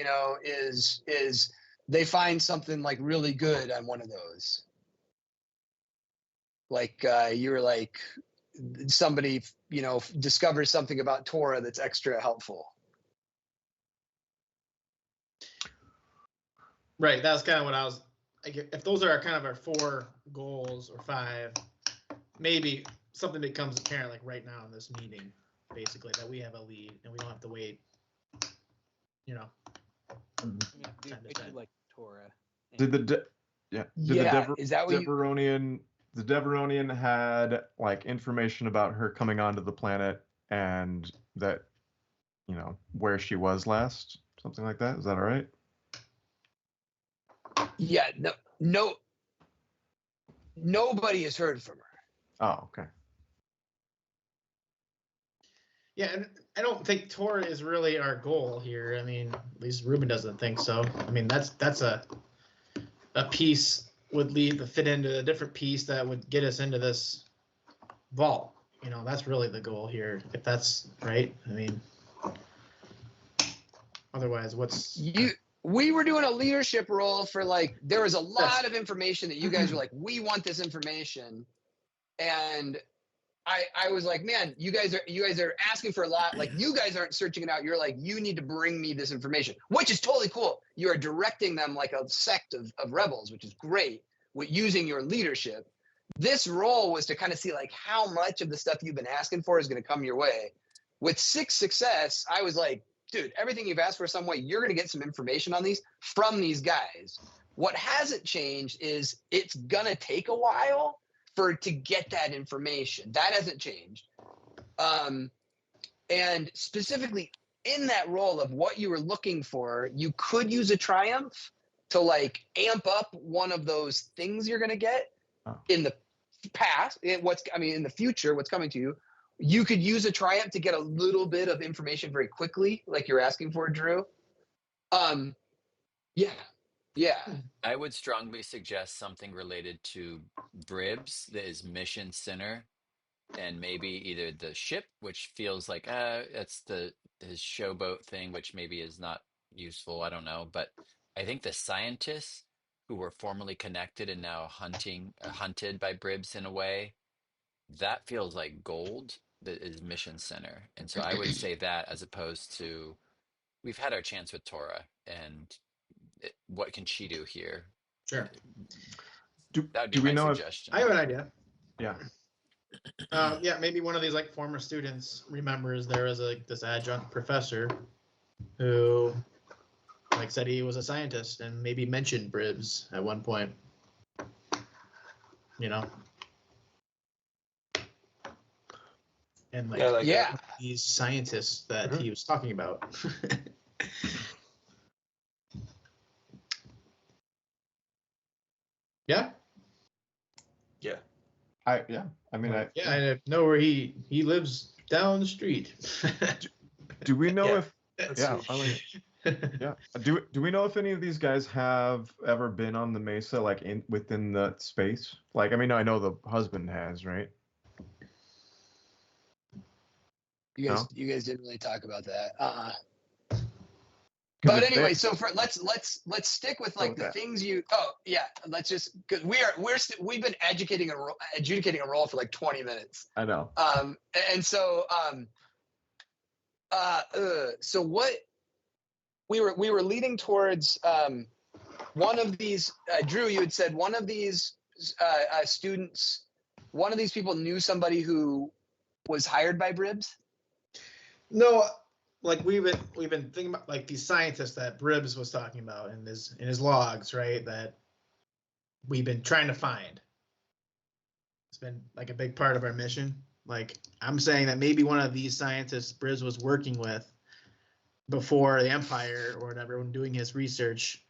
is they find something like really good on one of those. Like you were like somebody, discovers something about Torah that's extra helpful. Right. That's kind of what I was. If those are kind of our 4 goals or 5, maybe something becomes apparent like right now in this meeting, basically, that we have a lead and we don't have to wait. I do like Torah. Did the is that what the Deveronian had like information about her coming onto the planet and that where she was last, something like that? Is that all right? Yeah, no, nobody has heard from her. Oh, okay. Yeah, and I don't think Torah is really our goal here. I mean, at least Ruben doesn't think so. I mean, that's a piece would fit into a different piece that would get us into this vault. That's really the goal here. If that's right, I mean, otherwise, we were doing a leadership role for there was a lot of information that you guys were like, we want this information, and I was like, man, you guys are asking for a lot. Like, you guys aren't searching it out. You're like, you need to bring me this information, which is totally cool. You are directing them like a sect of rebels, which is great, with using your leadership. This role was to kind of see like how much of the stuff you've been asking for is going to come your way. With 6 success, I was like, dude, everything you've asked for some way, you're going to get some information on these from these guys. What hasn't changed is it's going to take a while to get that information. That hasn't changed. And specifically in that role of what you were looking for, you could use a triumph to like amp up one of those things you're going to get in the past. In the future, what's coming to you. You could use a triumph to get a little bit of information very quickly, like you're asking for, Drew. Yeah. I would strongly suggest something related to Bribs that is mission center, and maybe either the ship, which feels like that's his showboat thing, which maybe is not useful. I don't know, but I think the scientists who were formerly connected and now hunted by Bribs in a way, that feels like gold that is mission center. And so I would say that as opposed to we've had our chance with Torah, and what can she do here? Sure. That would be Do we my know if suggestion. I have an idea. yeah. Yeah, maybe one of these like former students remembers there was like this adjunct professor who like said he was a scientist and maybe mentioned Bribs at one point. You know? And like, Yeah, like Yeah. these scientists that he was talking about. Yeah. yeah. I mean, Yeah, I know where he lives down the street. do we know Yeah. if That's yeah, I mean, yeah. Do we know if any of these guys have ever been on the Mesa, like within the space? Like, I mean, I know the husband has, right? You guys, No? you guys didn't really talk about that. 'Cause But if anyway, they- so for let's stick with like with the that. things you. Oh yeah, let's just because we've been adjudicating a role for like 20 minutes. I know. And so so what we were leading towards one of these. Drew, you had said one of these students, one of these people knew somebody who was hired by Bribs. No, like we've been thinking about like these scientists that Bribs was talking about in his logs, right? That we've been trying to find. It's been like a big part of our mission. Like I'm saying that maybe one of these scientists Bribs was working with before the Empire or whatever when doing his research.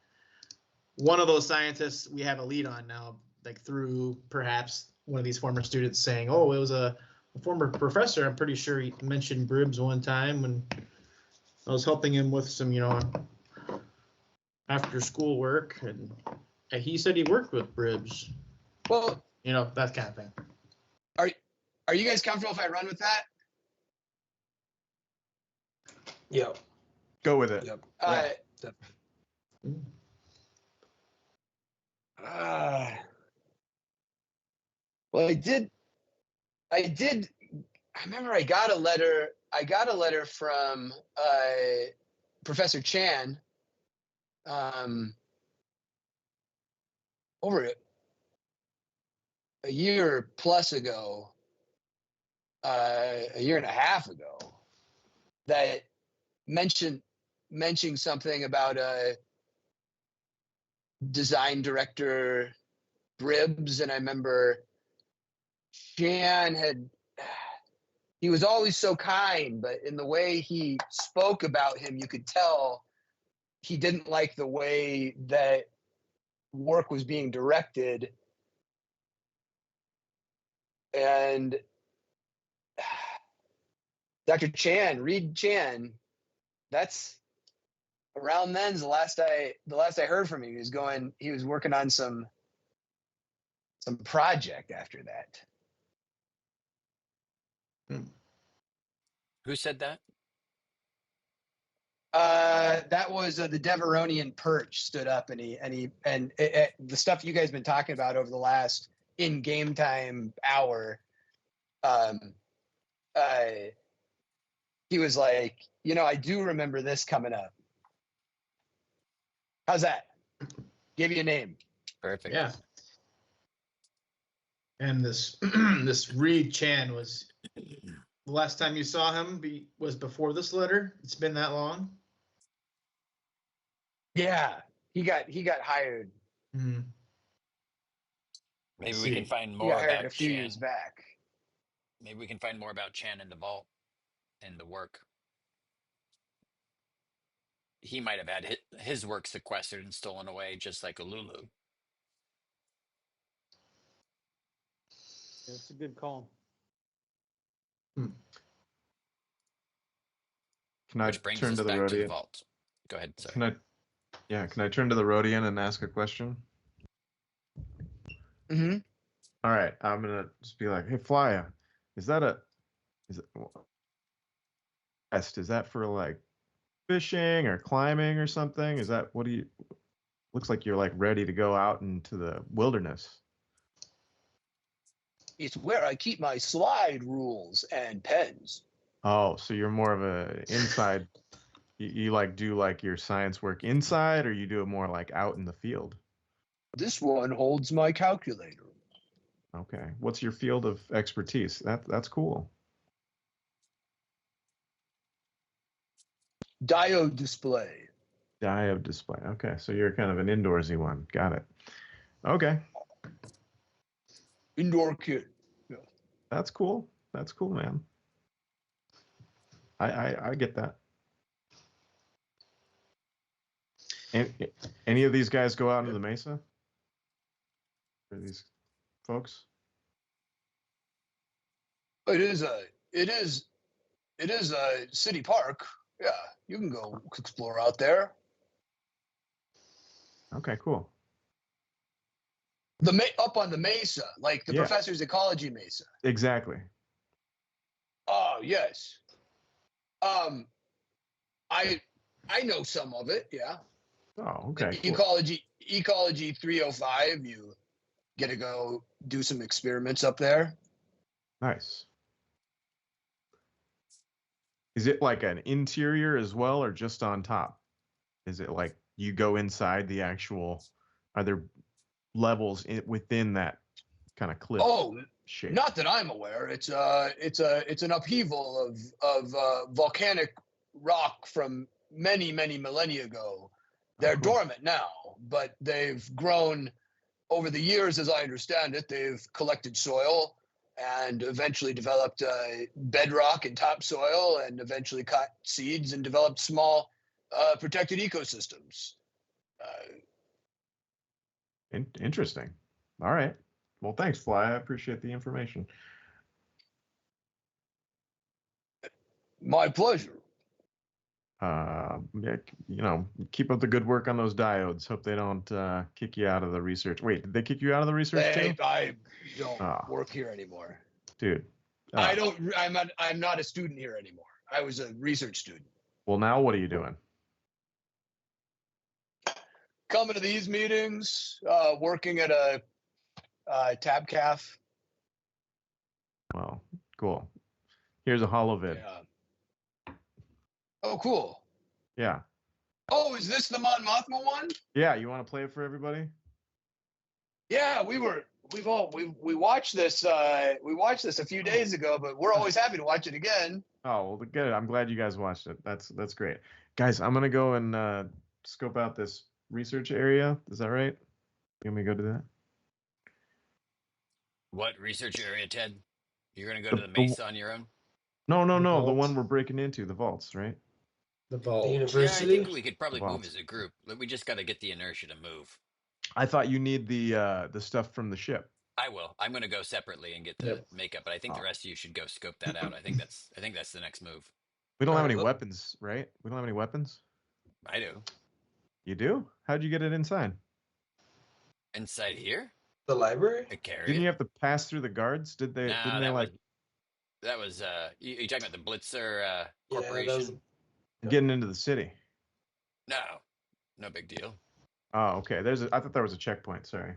One of those scientists we have a lead on now, like through perhaps one of these former students saying, "Oh, it was a former professor. I'm pretty sure he mentioned Bribs one time when I was helping him with some, after school work, and he said he worked with Bribs. Well, That kind of thing." Are you guys comfortable if I run with that? Yep. Go with it. Yep. Well, I remember I got a letter from Professor Chan over a year plus ago, a year and a half ago, that mentioning something about a design director Bribs, and I remember Chan he was always so kind, but in the way he spoke about him, you could tell he didn't like the way that work was being directed. And Dr. Chan, Reed Chan, that's around then's the last I heard from him. He was working on some project after that. Who said that? That was the Deveronian Perch stood up and the stuff you guys been talking about over the last in game time hour. He was like, I do remember this coming up. How's that? Give you a name. Perfect. Yeah. And this this Reed Chan was the last time you saw him was before this letter. It's been that long. Yeah, he got hired. Mm-hmm. Maybe we can find He more got hired about a few Chan. years back. Maybe we can find more about Chan in the vault and the work. He might have had his work sequestered and stolen away, just like Ululu. That's a good call. Can I Which brings turn us to the back to the Rhodian? vault. Go ahead, sorry. Can I turn to the Rhodian and ask a question? Mm-hmm. All right, I'm gonna just be like, "Hey, Flya, is that for like fishing or climbing or something? Is that looks like you're like ready to go out into the wilderness." It's where I keep my slide rules and pens. Oh, so you're more of a inside. you like do like your science work inside, or you do it more like out in the field? This one holds my calculator. Okay. What's your field of expertise? That's cool. Diode display. Diode display. Okay, so you're kind of an indoorsy one. Got it. Okay, Indoor kit. that's cool. That's cool, man. I get that. Any of these guys go out into the mesa? For these folks? It is a city park. Yeah, you can go explore out there. Okay, cool. Up on the mesa, like the Yeah. professor's ecology mesa. Exactly. Oh yes. I know some of it. Yeah. Oh, okay. Cool. Ecology 305. You get to go do some experiments up there. Nice. Is it like an interior as well, or just on top? Is it like you go inside the actual? Are there levels within that kind of cliff shape? Not that I'm aware. It's an upheaval of volcanic rock from many millennia ago. They're cool. dormant now, but they've grown over the years, as I understand it. They've collected soil and eventually developed bedrock and topsoil, and eventually caught seeds and developed small protected ecosystems. Interesting. All right. Well, thanks, Fly. I appreciate the information. My pleasure. Yeah, keep up the good work on those diodes. Hope they don't kick you out of the research. Wait, did they kick you out of the research too? I don't work here anymore, dude. I'm not a student here anymore. I was a research student. Well, now what are you doing? Coming to these meetings, working at a tab calf. Well, cool. Here's a holovid. Yeah. Oh, cool. Yeah. Oh, is this the Mon Mothma one? Yeah, you want to play it for everybody? Yeah, we watched this. We watched this a few days ago, but we're always happy to watch it again. Oh, well, good. I'm glad you guys watched it. That's great, guys. I'm gonna go and scope out this research area. Is that right? You want me to go to that? What research area, Ted? You're gonna go to the mesa on your own? No. The vaults. one we're breaking into, the vaults, right? The vault. The Yeah, I university. think we could probably The move vaults. as a group. We just got to get the inertia to move. I thought you need the stuff from the ship. I will. I'm going to go separately and get the makeup, but I think the rest of you should go scope that out. I think that's the next move. We don't have Alright, any look. weapons, right? We don't have any weapons. I do. You do? How'd you get it inside? Inside here, The library. I carry Didn't it. you have to pass through the guards? Did they? Nah, Didn't they like that was you talking about the Blitzer Yeah, corporation? that was- getting into the city? No big deal. Oh, okay. I thought there was a checkpoint. Sorry.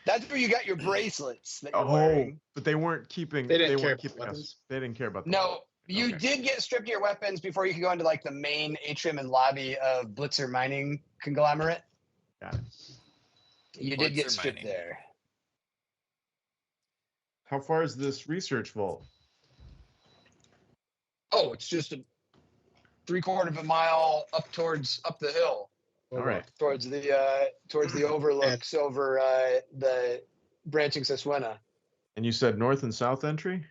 That's where you got your bracelets that you're Oh, wearing. but they weren't keeping. They didn't care weren't about keeping us. weapons. They didn't care about. The No, weapons. you Okay. did get stripped of your weapons before you could go into like the main atrium and lobby of Blitzer Mining Conglomerate. Got it. You did get Blitzer stripped Mining. there. How far is this research vault? Oh, it's just a 3/4 of a mile up the hill All right. towards the overlooks over the branching Susquehanna. And you said north and south entry?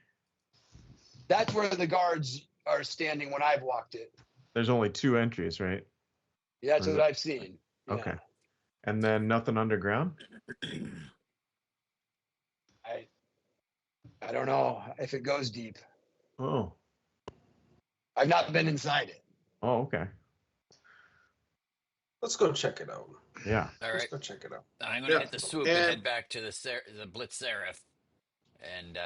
That's where the guards are standing when I've walked it. There's only 2 entries, right? Yeah, that's what I've seen. Yeah. Okay. And then nothing underground? I don't know if it goes deep. Oh. I've not been inside it. Oh, okay. Let's go check it out. Yeah. All Let's right, go check it out. I'm going to hit the swoop and And- head back to the Blitz Seraph, and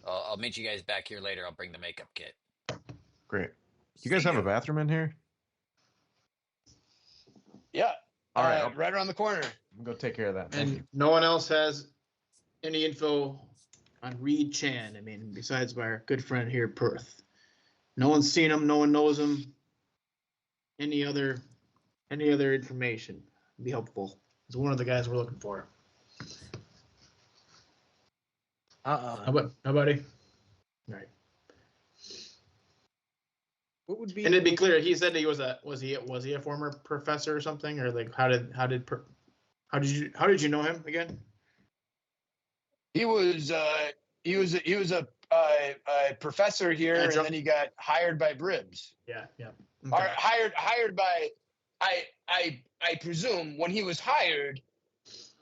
I'll meet you guys back here later. I'll bring the makeup kit. Great. You guys have a bathroom in here? Yeah. All right. Right around the corner. I'll go take care of that. Thank you. And no one else has any info on Reed Chan. I mean, besides our good friend here, Perth. No one's seen him. No one knows him. Any other information? be helpful. He's one of the guys we're looking for. How about he? All right. What would be? And to be clear, he said he was he a former professor or something, or like how did you know him again? He was a professor here, and then he got hired by Bribs. Yeah. Or hired by, I presume when he was hired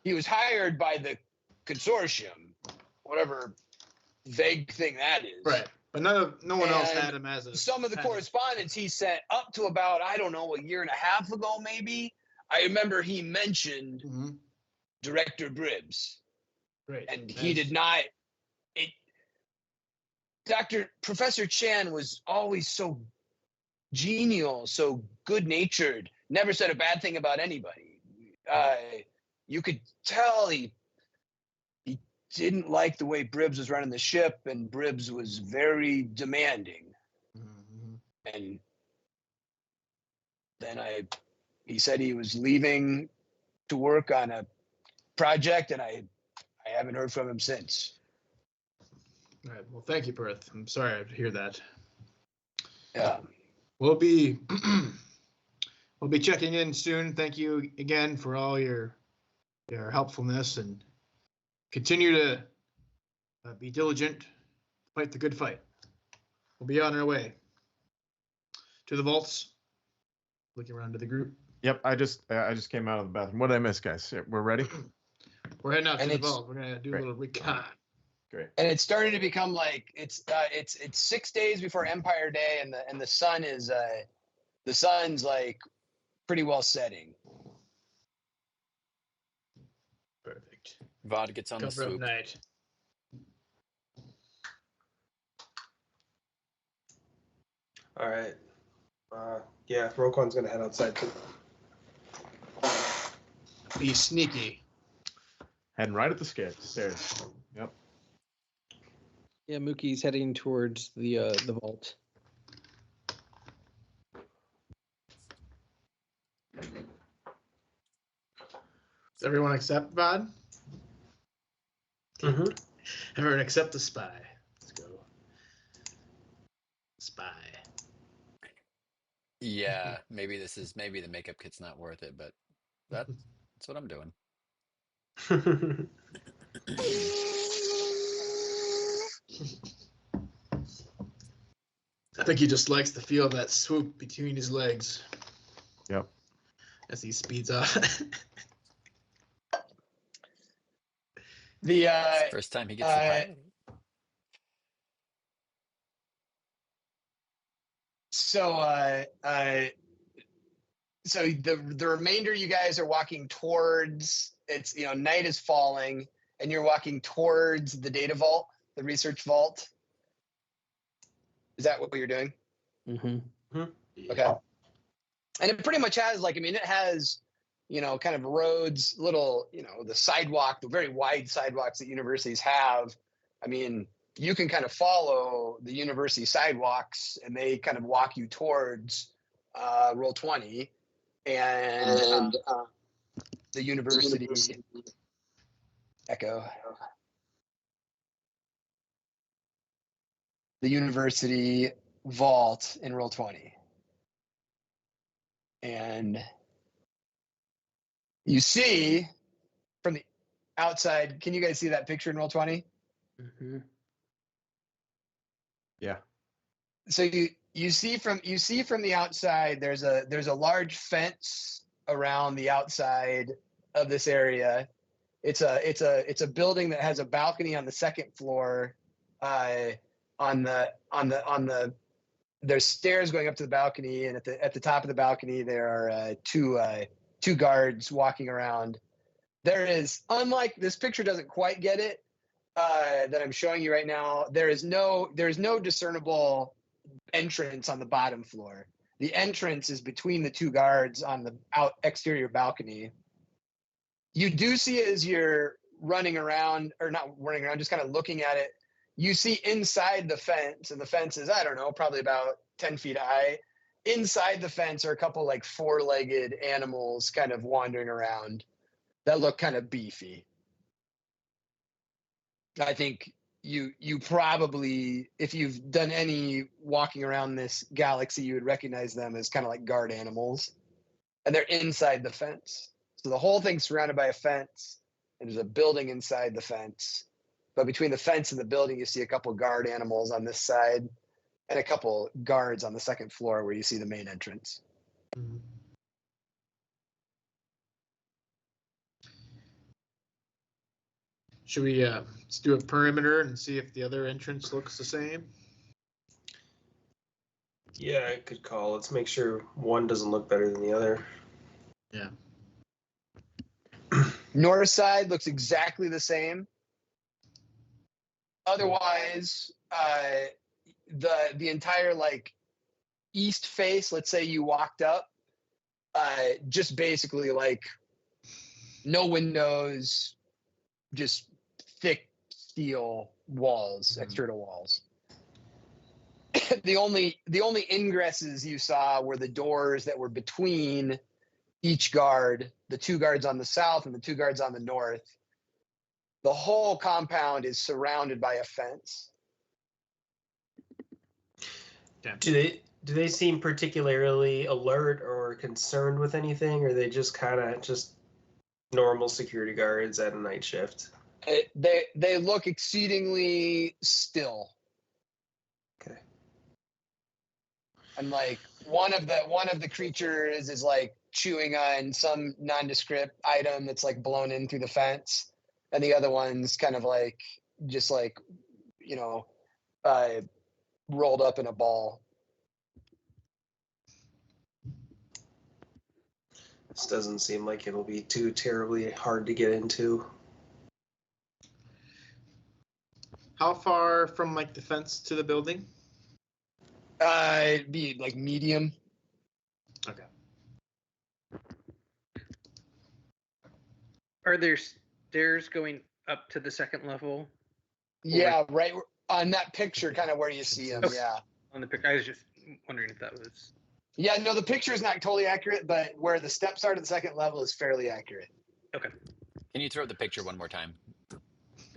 by the consortium, whatever vague thing that is. Right. But no one else had him as a. Some of the correspondence he sent up to about, I don't know, a year and a half ago, maybe. I remember he mentioned Director Bribs. Right. And he did not. Professor Chan was always so genial, so good-natured, never said a bad thing about anybody. You could tell he didn't like the way Bribs was running the ship, and Bribs was very demanding. And then he said he was leaving to work on a project, and I haven't heard from him since. All right. Well, thank you, Perth. I'm sorry to hear that. Yeah. We'll be checking in soon. Thank you again for all your helpfulness, and continue to be diligent, fight the good fight. We'll be on our way to the vaults. Looking around to the group. Yep, I just came out of the bathroom. What did I miss, guys? We're ready. We're heading out to the vault. We're gonna do a little recon. Great. And it's starting to become like it's 6 days before Empire Day, and the sun's like pretty well setting. Perfect. Vod gets on the Cover up swoop. night. All right. Yeah, Roquan's gonna head outside too. Be sneaky. Heading right at the stairs. Yep. Yeah, Mookie's heading towards the vault. Does everyone accept VOD? Mm-hmm. Everyone accept the spy. Let's go. Spy. Yeah, maybe the makeup kit's not worth it, but that's what I'm doing. I think he just likes the feel of that swoop between his legs. Yep. As he speeds off. First time he gets the pilot. So the remainder, you guys are walking towards, it's, night is falling, and you're walking towards the data vault, the research vault. Is that what you're doing? Mm-hmm. Okay. And it pretty much has it has, kind of roads, little, the sidewalk, the very wide sidewalks that universities have. I mean, you can kind of follow the university sidewalks, and they kind of walk you towards Roll 20 and the university echo. The university vault in Roll 20. And you see from the outside, can you guys see that picture in Roll 20? Mm-hmm. Yeah. So you see from the outside, there's a large fence around the outside of this area. It's a building that has a balcony on the second floor. There's stairs going up to the balcony, and at the top of the balcony there are two guards walking around. There is, unlike this picture doesn't quite get it that I'm showing you right now, there's no discernible entrance on the bottom floor. The entrance is between the two guards on the exterior balcony. You do see as you're running around, or not running around, just kind of looking at it, you see inside the fence, and the fence is, I don't know, probably about 10 feet high, inside the fence are a couple like four-legged animals kind of wandering around that look kind of beefy. I think you probably, if you've done any walking around this galaxy, you would recognize them as kind of like guard animals, and they're inside the fence. So the whole thing's surrounded by a fence, and there's a building inside the fence. But between the fence and the building, you see a couple guard animals on this side and a couple guards on the second floor where you see the main entrance. Mhm. Should we let's do a perimeter and see if the other entrance looks the same? Yeah, I could call. Let's make sure one doesn't look better than the other. Yeah. North side looks exactly the same. Otherwise, the entire like east face, let's say you walked up, just basically like no windows, just thick steel walls, external walls. The only ingresses you saw were the doors that were between each guard, the two guards on the south and the two guards on the north. The whole compound is surrounded by a fence. Do they seem particularly alert or concerned with anything, or are they just kind of just normal security guards at a night shift? They look exceedingly still. Okay. And like one of the creatures is like chewing on some nondescript item that's like blown in through the fence, and the other one's kind of like just like, you know, rolled up in a ball. This doesn't seem like it'll be too terribly hard to get into. How far from like the fence to the building? It'd be like medium. Okay. Are there stairs going up to the second level Yeah, right on that picture, kind of where you see them. Okay. Yeah. on the pic? I was just wondering if that was. Yeah, no, the picture is not totally accurate, but where the steps are to the second level is fairly accurate. Okay. Can you throw up the picture one more time?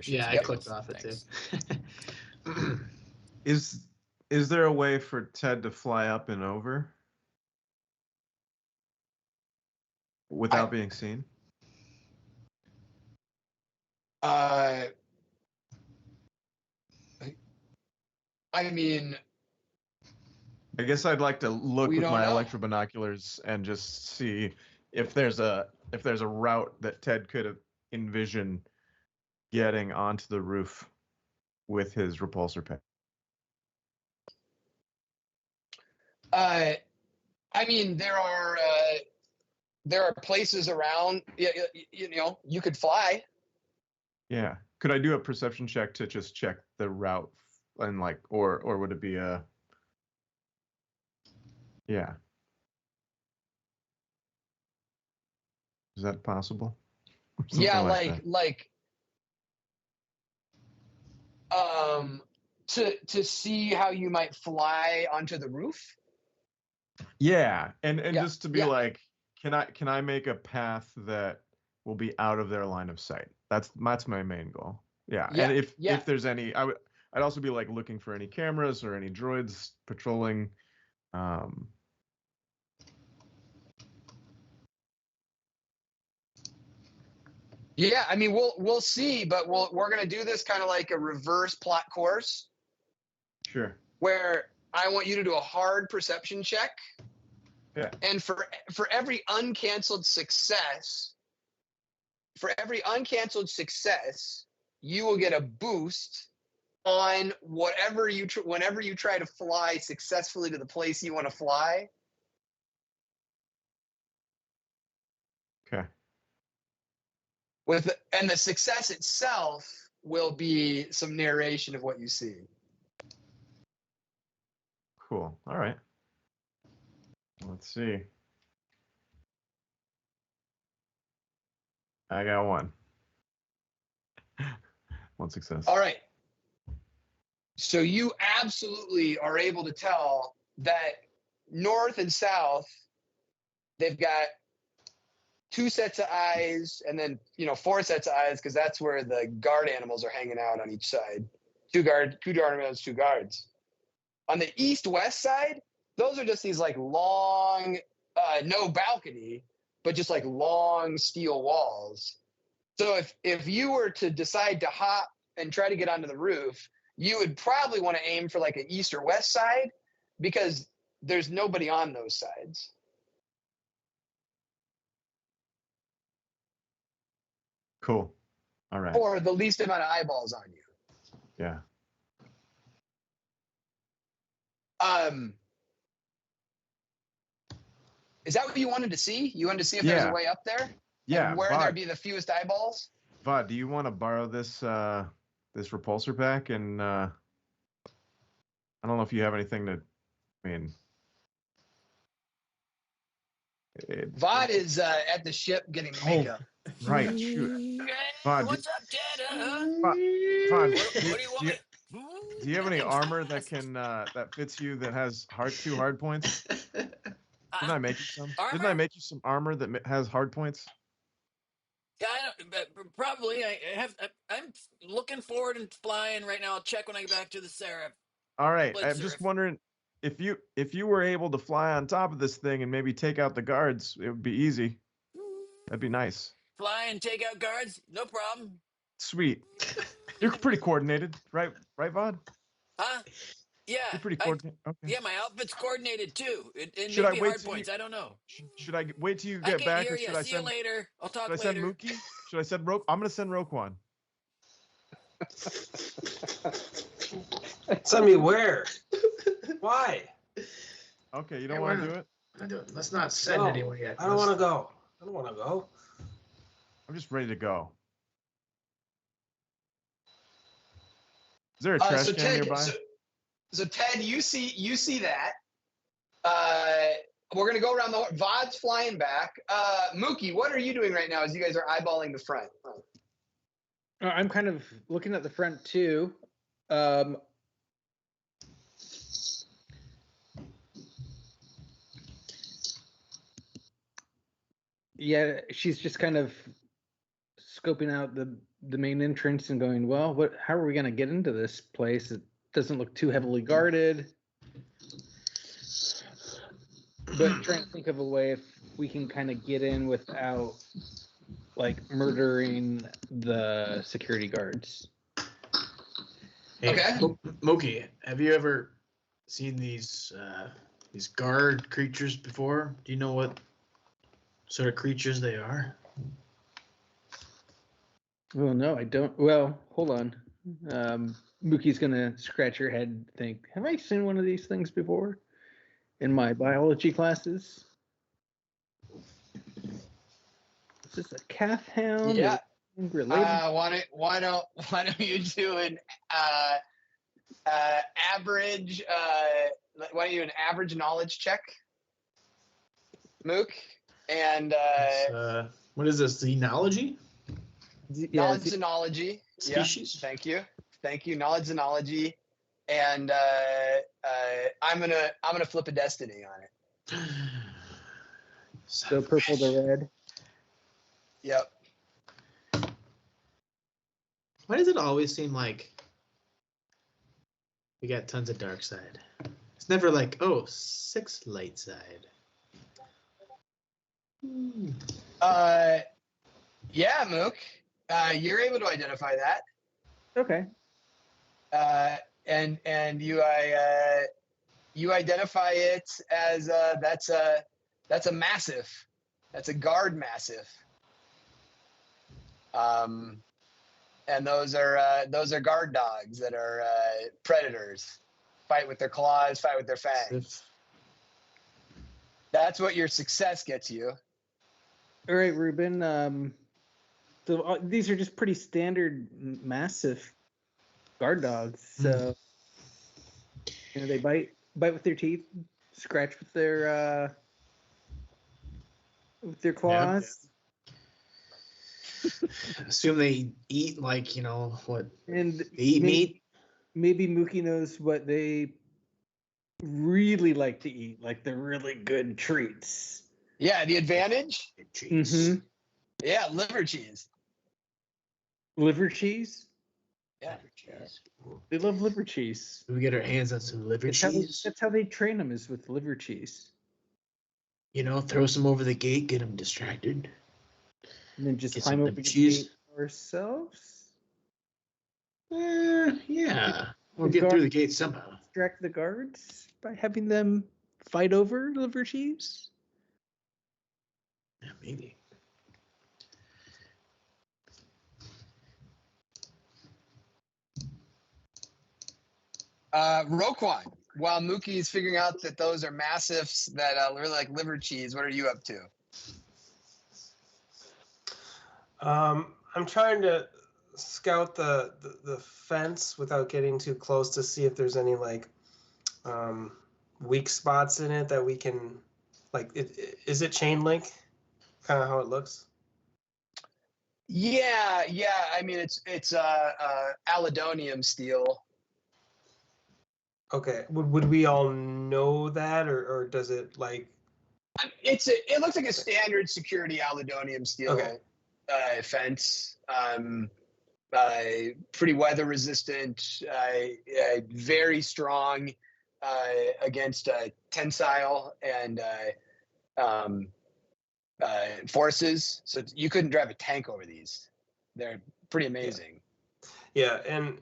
Yeah, I clicked off it too. Is there a way for Ted to fly up and over without being seen? I mean, I guess I'd like to look We with don't my know. electrobinoculars and just see if there's a route that Ted could envision getting onto the roof with his repulsor pack. I mean, there are places around. You know, you could fly. Yeah. Could I do a perception check to just check the route and like, or would it be a? Yeah. Is that possible? Something Yeah, that. to see how you might fly onto the roof. Yeah, and Yeah, just to be yeah. like, can I make a path that will be out of their line of sight? That's my main goal. Yeah, Yeah, and if yeah. there's any, I'd also be like looking for any cameras or any droids patrolling. Yeah, I mean, we'll see, but we're gonna do this kind of like a reverse plot course, Sure. where I want you to do a hard perception check. Yeah. And for every uncanceled success, you will get a boost on whatever whenever you try to fly successfully to the place you want to fly. Okay. And the success itself will be some narration of what you see. Cool. All right. Let's see. I got one. One success. All right. So you absolutely are able to tell that north and south, they've got 2 sets of eyes, and then 4 sets of eyes because that's where the guard animals are hanging out on each side. 2 guard animals, 2 guards. On the east-west side, those are just these like long, no balcony, but just like long steel walls. So if you were to decide to hop and try to get onto the roof, you would probably want to aim for like an east or west side because there's nobody on those sides. Cool. All right. Or the least amount of eyeballs on you. Yeah. Is that what you wanted to see? You wanted to see if there's a way up there? Yeah. And where Vod, there'd be the fewest eyeballs? Vod, do you want to borrow this this repulsor pack? And I don't know if you have anything to. I mean, Vod is at the ship getting makeup. Right. Shoot. Vod, What's up, Dad? Vod, What do you want? do you have any armor that can that fits you that has two hard points? Didn't I make you some? Didn't I make you some armor that has hard points? Yeah, probably. I'm looking forward and flying right now. I'll check when I get back to the Seraph. All right. I'm just wondering if you were able to fly on top of this thing and maybe take out the guards, it would be easy. That'd be nice. Fly and take out guards? No problem. Sweet. You're pretty coordinated, right? Right, Vod? Huh? Yeah. You're pretty coordinated. Okay. Yeah, my outfit's coordinated too. It Should may I be wait hard till points. I don't know. Should I wait till you I get can't back, hear or should you. I See send? you later. I'll talk Should I send later. Mookie? Should I send I'm gonna send Roquan. Send me where? Why? Okay, you don't want to do it? Let's not send anyone yet. I don't want to go. I don't want to go. I'm just ready to go. Is there a trash So can Ted, nearby? so Ted, you see that. We're gonna go around the Vod's flying back. Mookie, what are you doing right now as you guys are eyeballing the front? I'm kind of looking at the front too. Yeah, she's just kind of scoping out the main entrance and going, well, how are we going to get into this place? It doesn't look too heavily guarded. But trying to think of a way if we can kind of get in without like murdering the security guards. Hey, Okay. Mookie, have you ever seen these guard creatures before? Do you know what sort of creatures they are? Well, no, I don't. Well, hold on. Mookie's gonna scratch her head and think, have I seen one of these things before in my biology classes? Is this a calf hound? Yeah. Related? Why don't you do an average? Why don't you do an average knowledge check, Mook? And what is this? Xenology? knowledge xenology. Species? Yeah, thank you. Knowledge xenology, and I'm gonna flip a destiny on it. So purple to red. Yep. Why does it always seem like we got tons of dark side? It's never like, 6 light side. Yeah, Mook. You're able to identify that. Okay. And you identify it as that's a massive. That's a guard massive. And those are guard dogs that are predators. Fight with their claws, fight with their fangs. That's what your success gets you. All right, Ruben. So these are just pretty standard, massive guard dogs. So they bite with their teeth, scratch with their claws. Assume they eat what? And They eat meat. maybe Mookie knows what they really like to eat, like the really good treats. Yeah, the advantage. Mm-hmm. Yeah, liver cheese. Liver cheese. Yeah. They love liver cheese. We get our hands on some liver cheese. That's how they train them, is with liver cheese. You know, throw some over the gate, get them distracted. And then just Get climb some over liver the cheese. gate ourselves. Yeah. We'll The get through guard- the gate somehow. Distract the guards by having them fight over liver cheese. Yeah, maybe. Roquan, while Mookie is figuring out that those are massives that really like liver cheese, what are you up to? I'm trying to scout the fence without getting too close to see if there's any like weak spots in it that we can like. Is it chain link? Kind of how it looks. Yeah. I mean, it's alladonium steel. Okay. Would we all know that, or does it like? It looks like a standard security alladonium steel Okay. Fence. Pretty weather resistant. Very strong against tensile and forces. So you couldn't drive a tank over these. They're pretty amazing. Yeah, and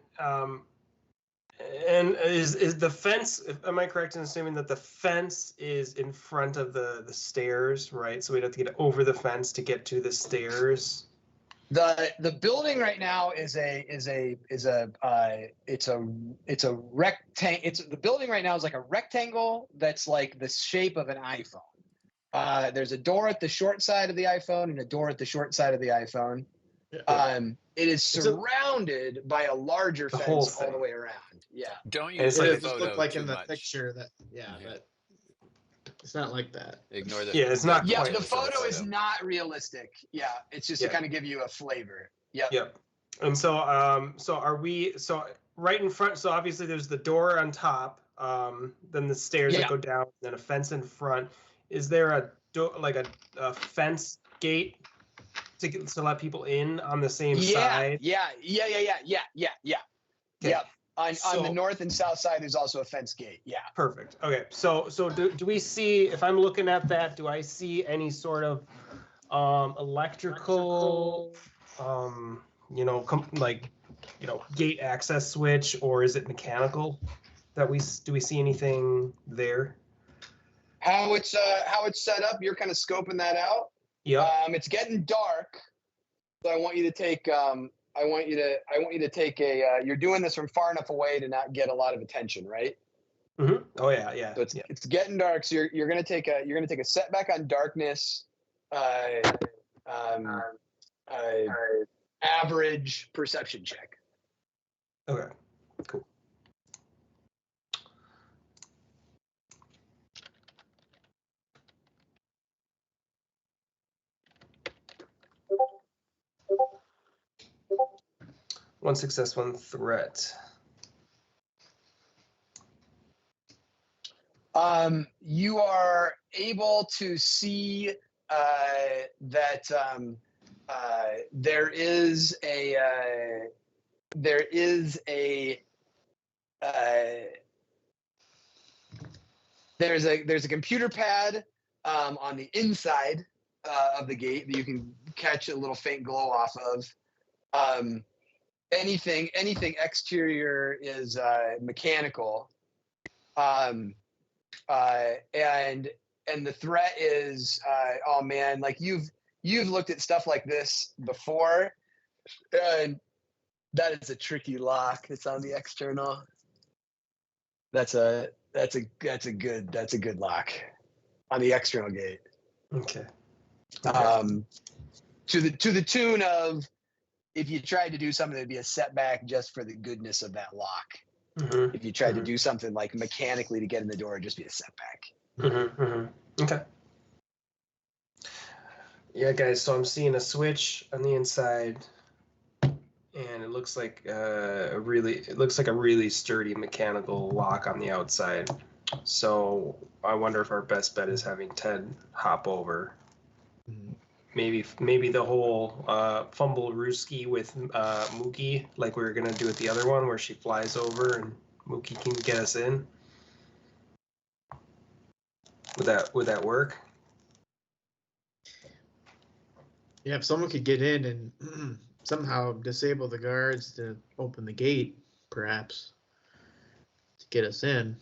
is the fence? Am I correct in assuming that the fence is in front of the stairs, right? So we'd have to get over the fence to get to the stairs. The building right now is a rectangle. The building right now is like a rectangle that's like the shape of an iPhone. There's a door at the short side of the iPhone and a door at the short side of the iPhone. It is surrounded by a larger The whole fence all the thing. way around. Yeah. Don't And use it's the like- It just photo looked like too in the much. picture that, but it's not like that. Ignore the. Yeah, it's not Yeah, quite the like photo is not realistic. Yeah, it's just to Yeah. kind of give you a flavor. Yep. Yep. And so are we? So right in front. So obviously there's the door on top. Then the stairs Yeah. that go down. Then a fence in front. Is there a a fence gate to let people in on the same side? Yeah. Yep. On the So- north and south side, there's also a fence gate. Yeah. Perfect. Okay. So do we see, if I'm looking at that, do I see any sort of electrical gate access switch, or is it mechanical? Do we see anything there? How it's set up, you're kind of scoping that out. Yep. It's getting dark, so I want you to take you're doing this from far enough away to not get a lot of attention, right? Mm-hmm. Oh yeah. So it's getting dark, so you're gonna take a setback on darkness, average perception check. Okay. Cool. One success, one threat. You are able to see that there's a computer pad on the inside of the gate that you can catch a little faint glow off of. Anything exterior is mechanical. And the threat is oh man, like you've looked at stuff like this before, and that is a tricky lock. It's on the external. That's a good lock on the external gate. Okay. To the tune of, if you tried to do something, it'd be a setback just for the goodness of that lock. Mm-hmm. If you tried to do something like mechanically to get in the door, it'd just be a setback. Mm-hmm. Mm-hmm. Okay. Yeah, guys. So I'm seeing a switch on the inside, and it looks like a really sturdy mechanical lock on the outside. So I wonder if our best bet is having Ted hop over. Mhm. Maybe the whole fumble Rooski with Mookie, like we were gonna do with the other one, where she flies over and Mookie can get us in. Would that work? Yeah, if someone could get in and somehow disable the guards to open the gate, perhaps to get us in.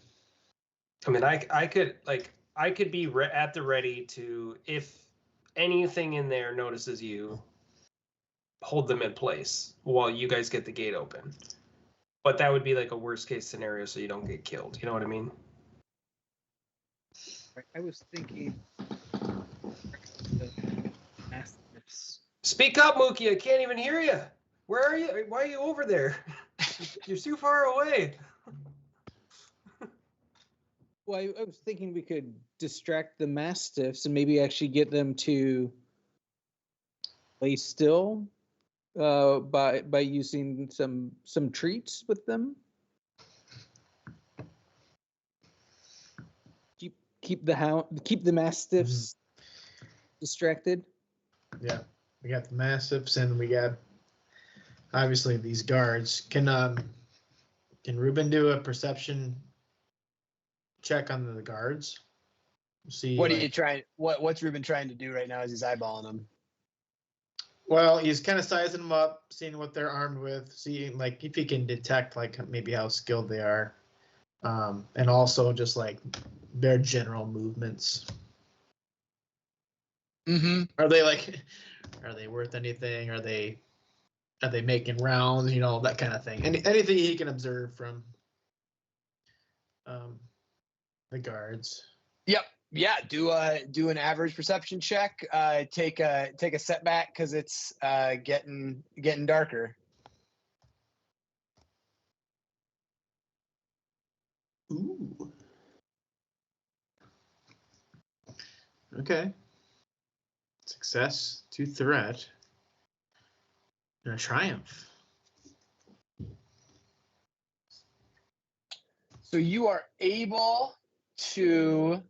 I mean, I could be at the ready to, if anything in there notices you, hold them in place while you guys get the gate open. But that would be like a worst case scenario, so you don't get killed. You know what I mean? I was thinking the mastiffs. Speak up, Mookie. I can't even hear you. Where are you? Why are you over there? You're too far away. Well, I was thinking we could distract the mastiffs and maybe actually get them to lay still by using some treats with them. Keep the mastiffs distracted. Yeah, we got the mastiffs and we got obviously these guards. Can Ruben do a perception check on the guards? See What are you trying? What's Ruben trying to do right now? As he's eyeballing them. Well, he's kind of sizing them up, seeing what they're armed with, seeing like if he can detect like maybe how skilled they are, and also just like their general movements. Mm-hmm. Are they worth anything? Are they making rounds? You know, that kind of thing. Anything he can observe from the guards. Yep. Yeah. Do an average perception check. Take a setback because it's getting darker. Ooh. Okay. Success to threat. And a triumph. So you are able to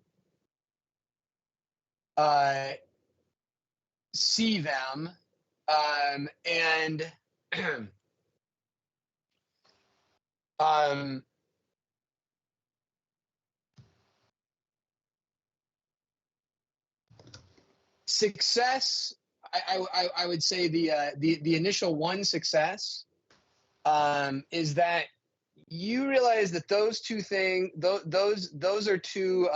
see them, and success. I would say the initial one success is that you realize that those two things, those are two.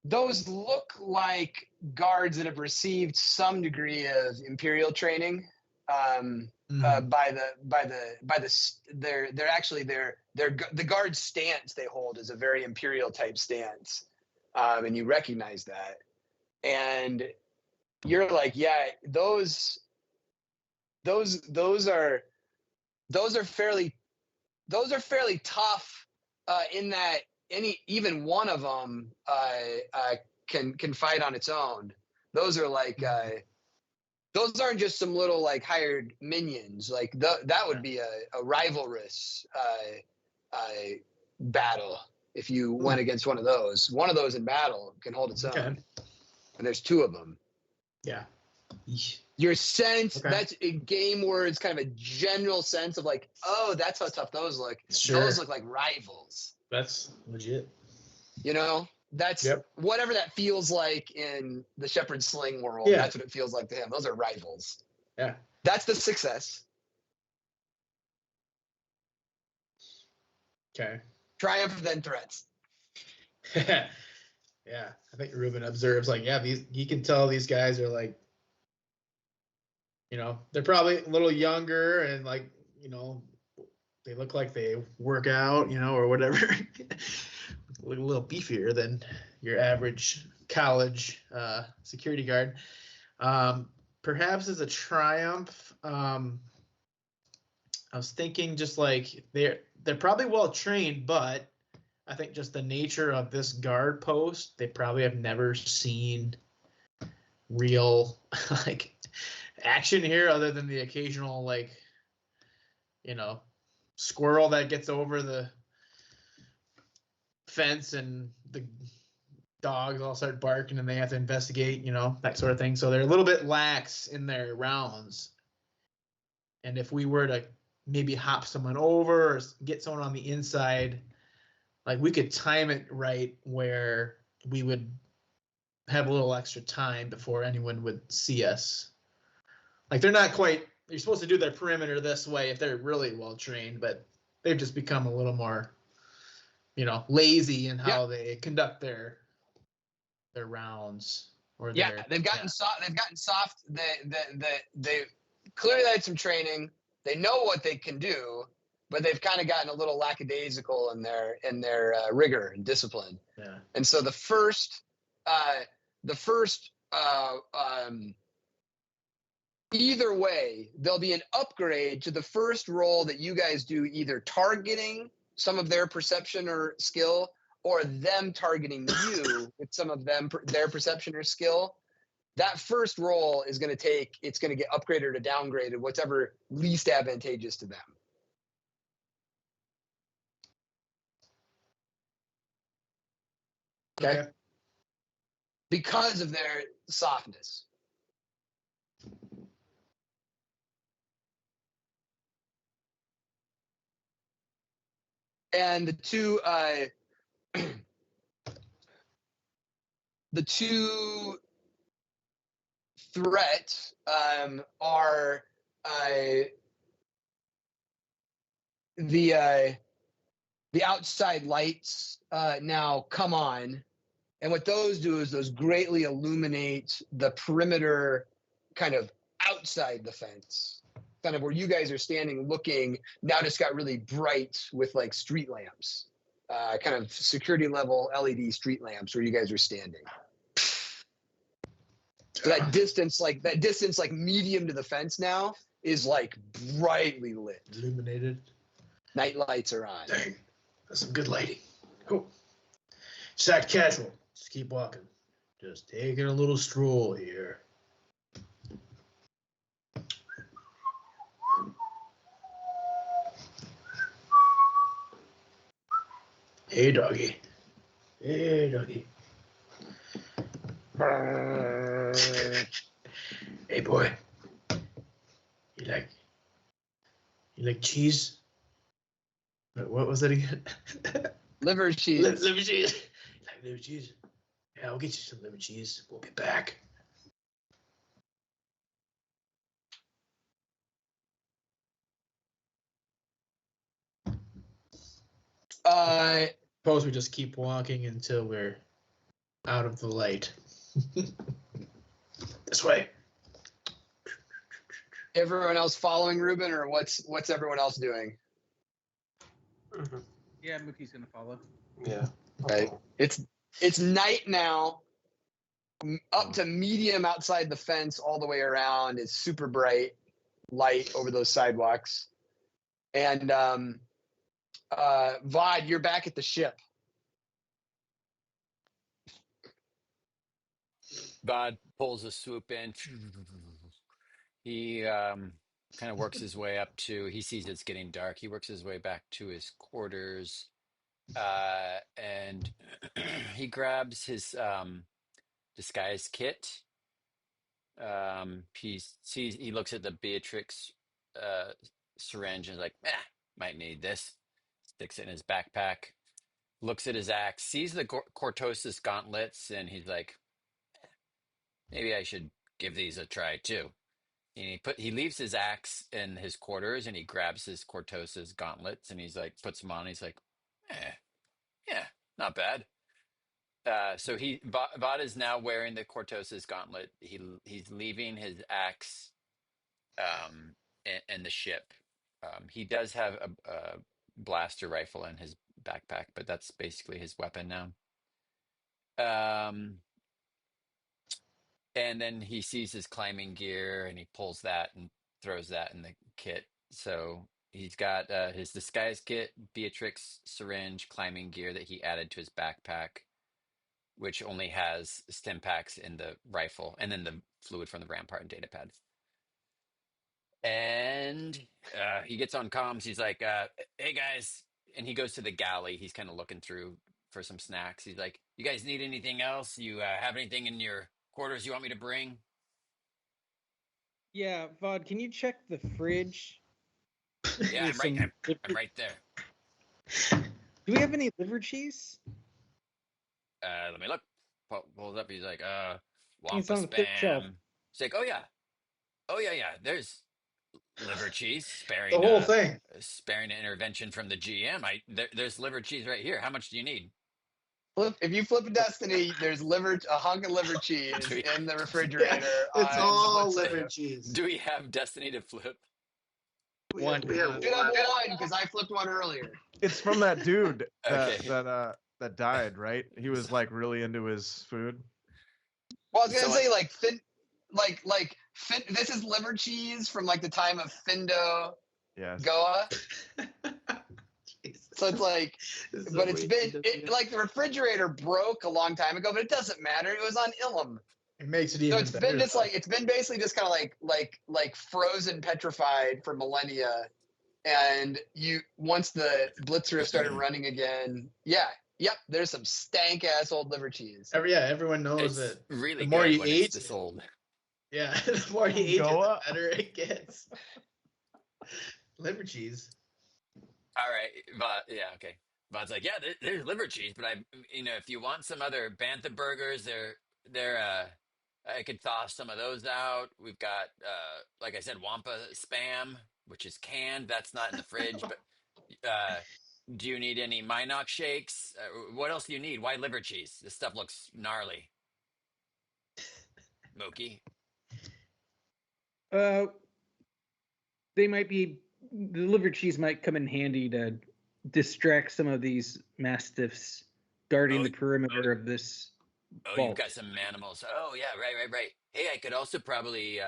Those look like guards that have received some degree of imperial training by the guard stance they hold is a very imperial type stance, and you recognize that, and you're like, yeah, those are fairly tough, in that even one of them can fight on its own. Those are like those aren't just some little like hired minions. Like that would be a rivalrous battle if you went against one of those. One of those in battle can hold its own, and there's two of them. Yeah. Your sense, that's a game where it's kind of a general sense of like, oh, that's how tough those look. Sure. Those look like rivals. That's legit. You know, that's whatever that feels like in the Shepherd Sling world. Yeah. That's what it feels like to him. Those are rivals. Yeah. That's the success. Okay. Triumph, then threats. Yeah. I think Ruben observes like, yeah, you can tell these guys are like, you know, they're probably a little younger and like, you know, they look like they work out, you know, or whatever. Look a little beefier than your average college security guard. Perhaps as a triumph, I was thinking just like they're probably well trained, but I think just the nature of this guard post, they probably have never seen real like action here other than the occasional like, you know, squirrel that gets over the fence and the dogs all start barking and they have to investigate, that sort of thing. So they're a little bit lax in their rounds. And if we were to maybe hop someone over or get someone on the inside, like we could time it right where we would have a little extra time before anyone would see us. Like they're supposed to do their perimeter this way if they're really well trained, but they've just become a little more, lazy in how they conduct their rounds. They've gotten soft. They've gotten soft. They clearly had some training. They know what they can do, but they've kind of gotten a little lackadaisical in their rigor and discipline. Yeah. And so the first either way, there'll be an upgrade to the first roll that you guys do, either targeting some of their perception or skill, or them targeting you with some of their perception or skill. That first roll is going to get upgraded or downgraded, whatever least advantageous to them. Okay. Because of their softness. And the two threats are the outside lights now come on, and what those do is those greatly illuminate the perimeter, kind of outside the fence, kind of where you guys are standing looking. Now just got really bright with like street lamps, kind of security level LED street lamps where you guys are standing. So that distance, like medium to the fence now, is like brightly lit. Illuminated. Night lights are on. Dang, that's some good lighting. Cool. Just act casual. Just keep walking. Just taking a little stroll here. Hey, doggy. Hey, doggy. Hey, boy. You like cheese? What was it again? Liver cheese. Liver cheese. You like liver cheese? Yeah, I'll get you some liver cheese. We'll be back. Suppose we just keep walking until we're out of the light. This way. Everyone else following Ruben, or what's everyone else doing? Mm-hmm. Yeah, Mookie's gonna follow. Yeah. Right. It's night now. Up to medium outside the fence, all the way around. It's super bright light over those sidewalks. And Vod, you're back at the ship. Bod pulls a swoop in. He kind of works his way up to. He sees it's getting dark. He works his way back to his quarters, and he grabs his disguise kit. He looks at the Beatrix syringe and is like, might need this. Sticks it in his backpack. Looks at his axe, sees the Cortosis gauntlets, and he's like, maybe I should give these a try too. And he leaves his axe in his quarters and he grabs his Cortosis gauntlets and he's like puts them on. He's like, yeah, not bad. So Vod is now wearing the Cortosis gauntlet. He's leaving his axe in the ship. He does have a blaster rifle in his backpack, but that's basically his weapon now. And then he sees his climbing gear and he pulls that and throws that in the kit. So he's got his disguise kit, Beatrix syringe, climbing gear that he added to his backpack, which only has stim packs in the rifle, and then the fluid from the rampart and data pad. And he gets on comms. He's like, "Hey guys," and he goes to the galley. He's kind of looking through for some snacks. He's like, "You guys need anything else? You have anything in your quarters you want me to bring?" Yeah, Vod, can you check the fridge? Yeah, with I'm some I'm right there. Do we have any liver cheese? Let me look. Pulls up. He's like, It's Wampa on the third shelf. spam. He's like, oh yeah. There's liver cheese, The whole thing. sparing an intervention from the GM. There's liver cheese right here. How much do you need? If you flip a Destiny, there's a hunk of liver cheese Do we- in the refrigerator. It's on all Split liver Save. cheese. Do we have Destiny to flip? One. We have Should have one because I flipped one earlier. It's from that dude Okay. that died, right? He was like really into his food. Well, I was gonna So say this is liver cheese from like the time of Findo Yes. Goa. Jesus. So it's like, This is but a it's waste been of- like the refrigerator broke a long time ago, but it doesn't matter. It was on Ilum. It makes it So even it's better. been just like it's been basically just kind of like frozen, petrified for millennia. And once the Blitzer started running again, yep, there's some stank ass old liver cheese. everyone knows it's it. really The more good you when eat it's this old. Yeah, the more you eat it, the Goa? better it gets. Liver cheese. All right, but yeah, okay. Bod's like, yeah, there's liver cheese, but if you want some other bantha burgers, I could toss some of those out. We've got, like I said, Wampa spam, which is canned. That's not in the fridge. But do you need any Minox shakes? What else do you need? Why liver cheese? This stuff looks gnarly. Mookie, They might be the liver cheese might come in handy to distract some of these mastiffs guarding Oh, the perimeter of this oh, vault. you've got some animals. Oh yeah, right. Hey, I could also probably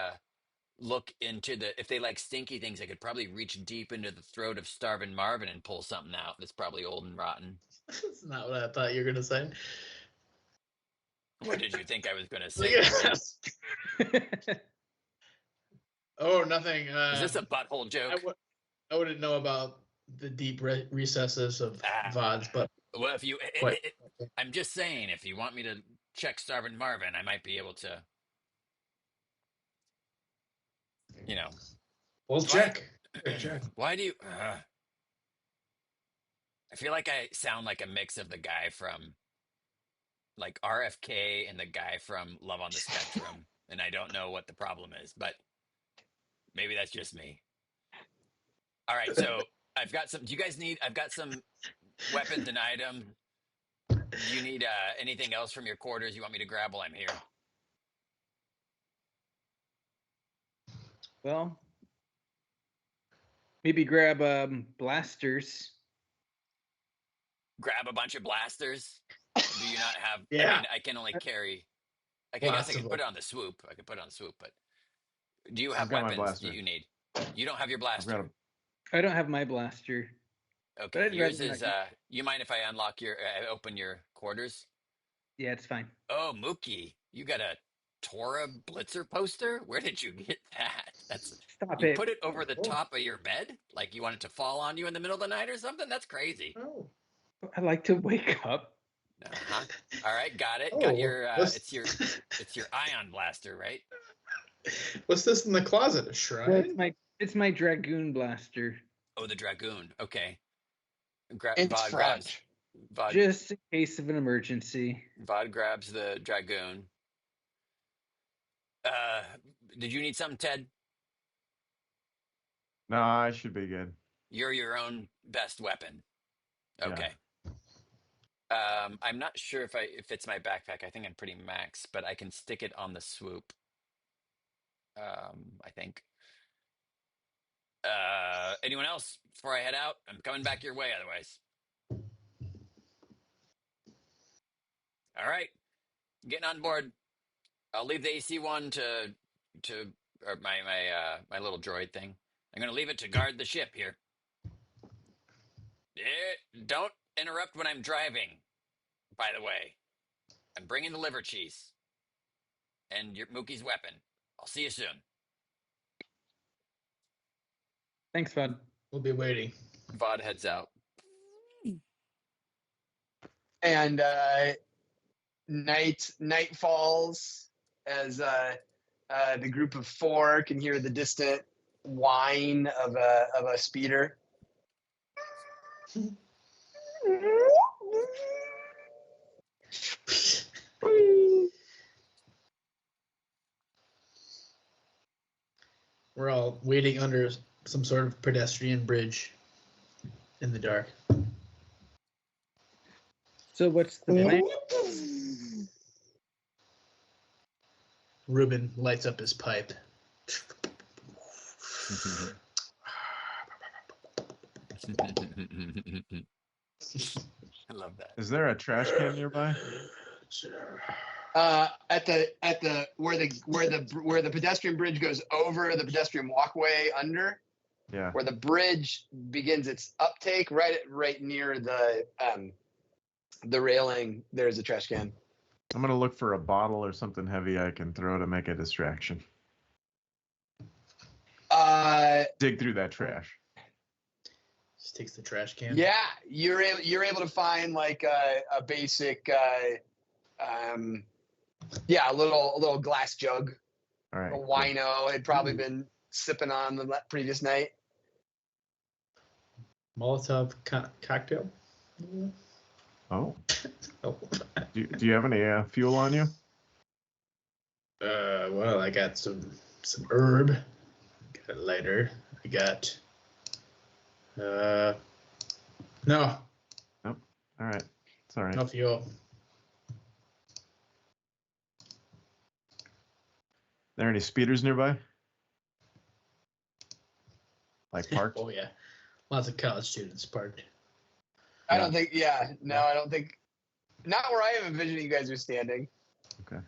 look into if they like stinky things. I could probably reach deep into the throat of Starvin' Marvin and pull something out that's probably old and rotten. That's not what I thought you were gonna say. What did you think I was going to say? Oh, nothing. Is this a butthole joke? I wouldn't know about the deep recesses of VODs, but Well, quite. I'm just saying, if you want me to check Starvin' Marvin, I might be able to. We'll check. Check. Why do you? I feel like I sound like a mix of the guy from, like RFK and the guy from Love on the Spectrum, and I don't know what the problem is, but maybe that's just me. All right, so I've got some. Do you guys need? I've got some weapons and items. Do you need anything else from your quarters you want me to grab while I'm here? Well, maybe grab blasters. Grab a bunch of blasters. Do you not have? Yeah. I mean, I can only carry. I guess I can put it on the swoop. But do you have I've got my weapons blaster. that you need? You don't have your blaster. I don't have my blaster. Okay, I'd yours rather is. not- You mind if I unlock open your quarters? Yeah, it's fine. Oh, Mookie, you got a Tora Blitzer poster? Where did you get that? Stop You it. put it over the top of your bed, like you want it to fall on you in the middle of the night or something? That's crazy. Oh. I like to wake up. Uh-huh. All right, got it. Oh, Got your. what's- It's your ion blaster, right? What's this in the closet? A shrine? It's my dragoon blaster. Oh, the Dragoon. Okay. It's French. Just in case of an emergency. Vod grabs the Dragoon. Did you need something, Ted? No, I should be good. You're your own best weapon. Yeah. Okay. I'm not sure if it's my backpack. I think I'm pretty max, but I can stick it on the swoop. I think. Anyone else before I head out? I'm coming back your way otherwise. All right. Getting on board. I'll leave the AC one to or my little droid thing. I'm going to leave it to guard the ship here. Don't interrupt when I'm driving, by the way. I'm bringing the liver cheese and your Mookie's weapon. I'll see you soon. Thanks, Bud. We'll be waiting. Vod heads out. And night falls as the group of four can hear the distant whine of a speeder. We're all waiting under some sort of pedestrian bridge in the dark. So what's the plan? Ruben lights up his pipe. I love that. Is there a trash can nearby? At the where the pedestrian bridge goes over the pedestrian walkway under, Yeah. where the bridge begins its uptake, right near the railing, there's a trash can. I'm gonna look for a bottle or something heavy I can throw to make a distraction. Dig through that trash. Just takes the trash can. Yeah, you're able to find like a basic a little glass jug. All right. A cool. wino had probably been sipping on the previous night. Molotov cocktail. Oh. Oh. Do you have any fuel on you? Well, I got some herb. Got a lighter. I got. No. Nope. All right. It's all right. No fuel. There any speeders nearby? Like parked? Oh yeah, lots of college students parked. I don't think. Yeah, no, I don't think. Not where I am envisioning you guys are standing. Okay.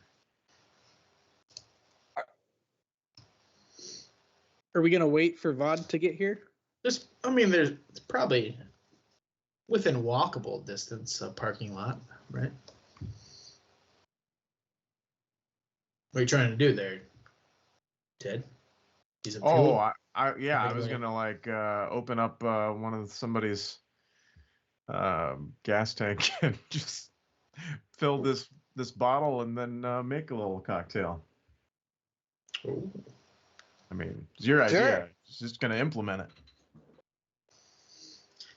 Are we gonna wait for Vod to get here? There's probably within walkable distance a parking lot, right? What are you trying to do there, Ted? He's a fuel. Oh, I was gonna like open up one of somebody's gas tank and just fill this bottle and then make a little cocktail. Oh. I mean, it's your idea. It's just gonna implement it.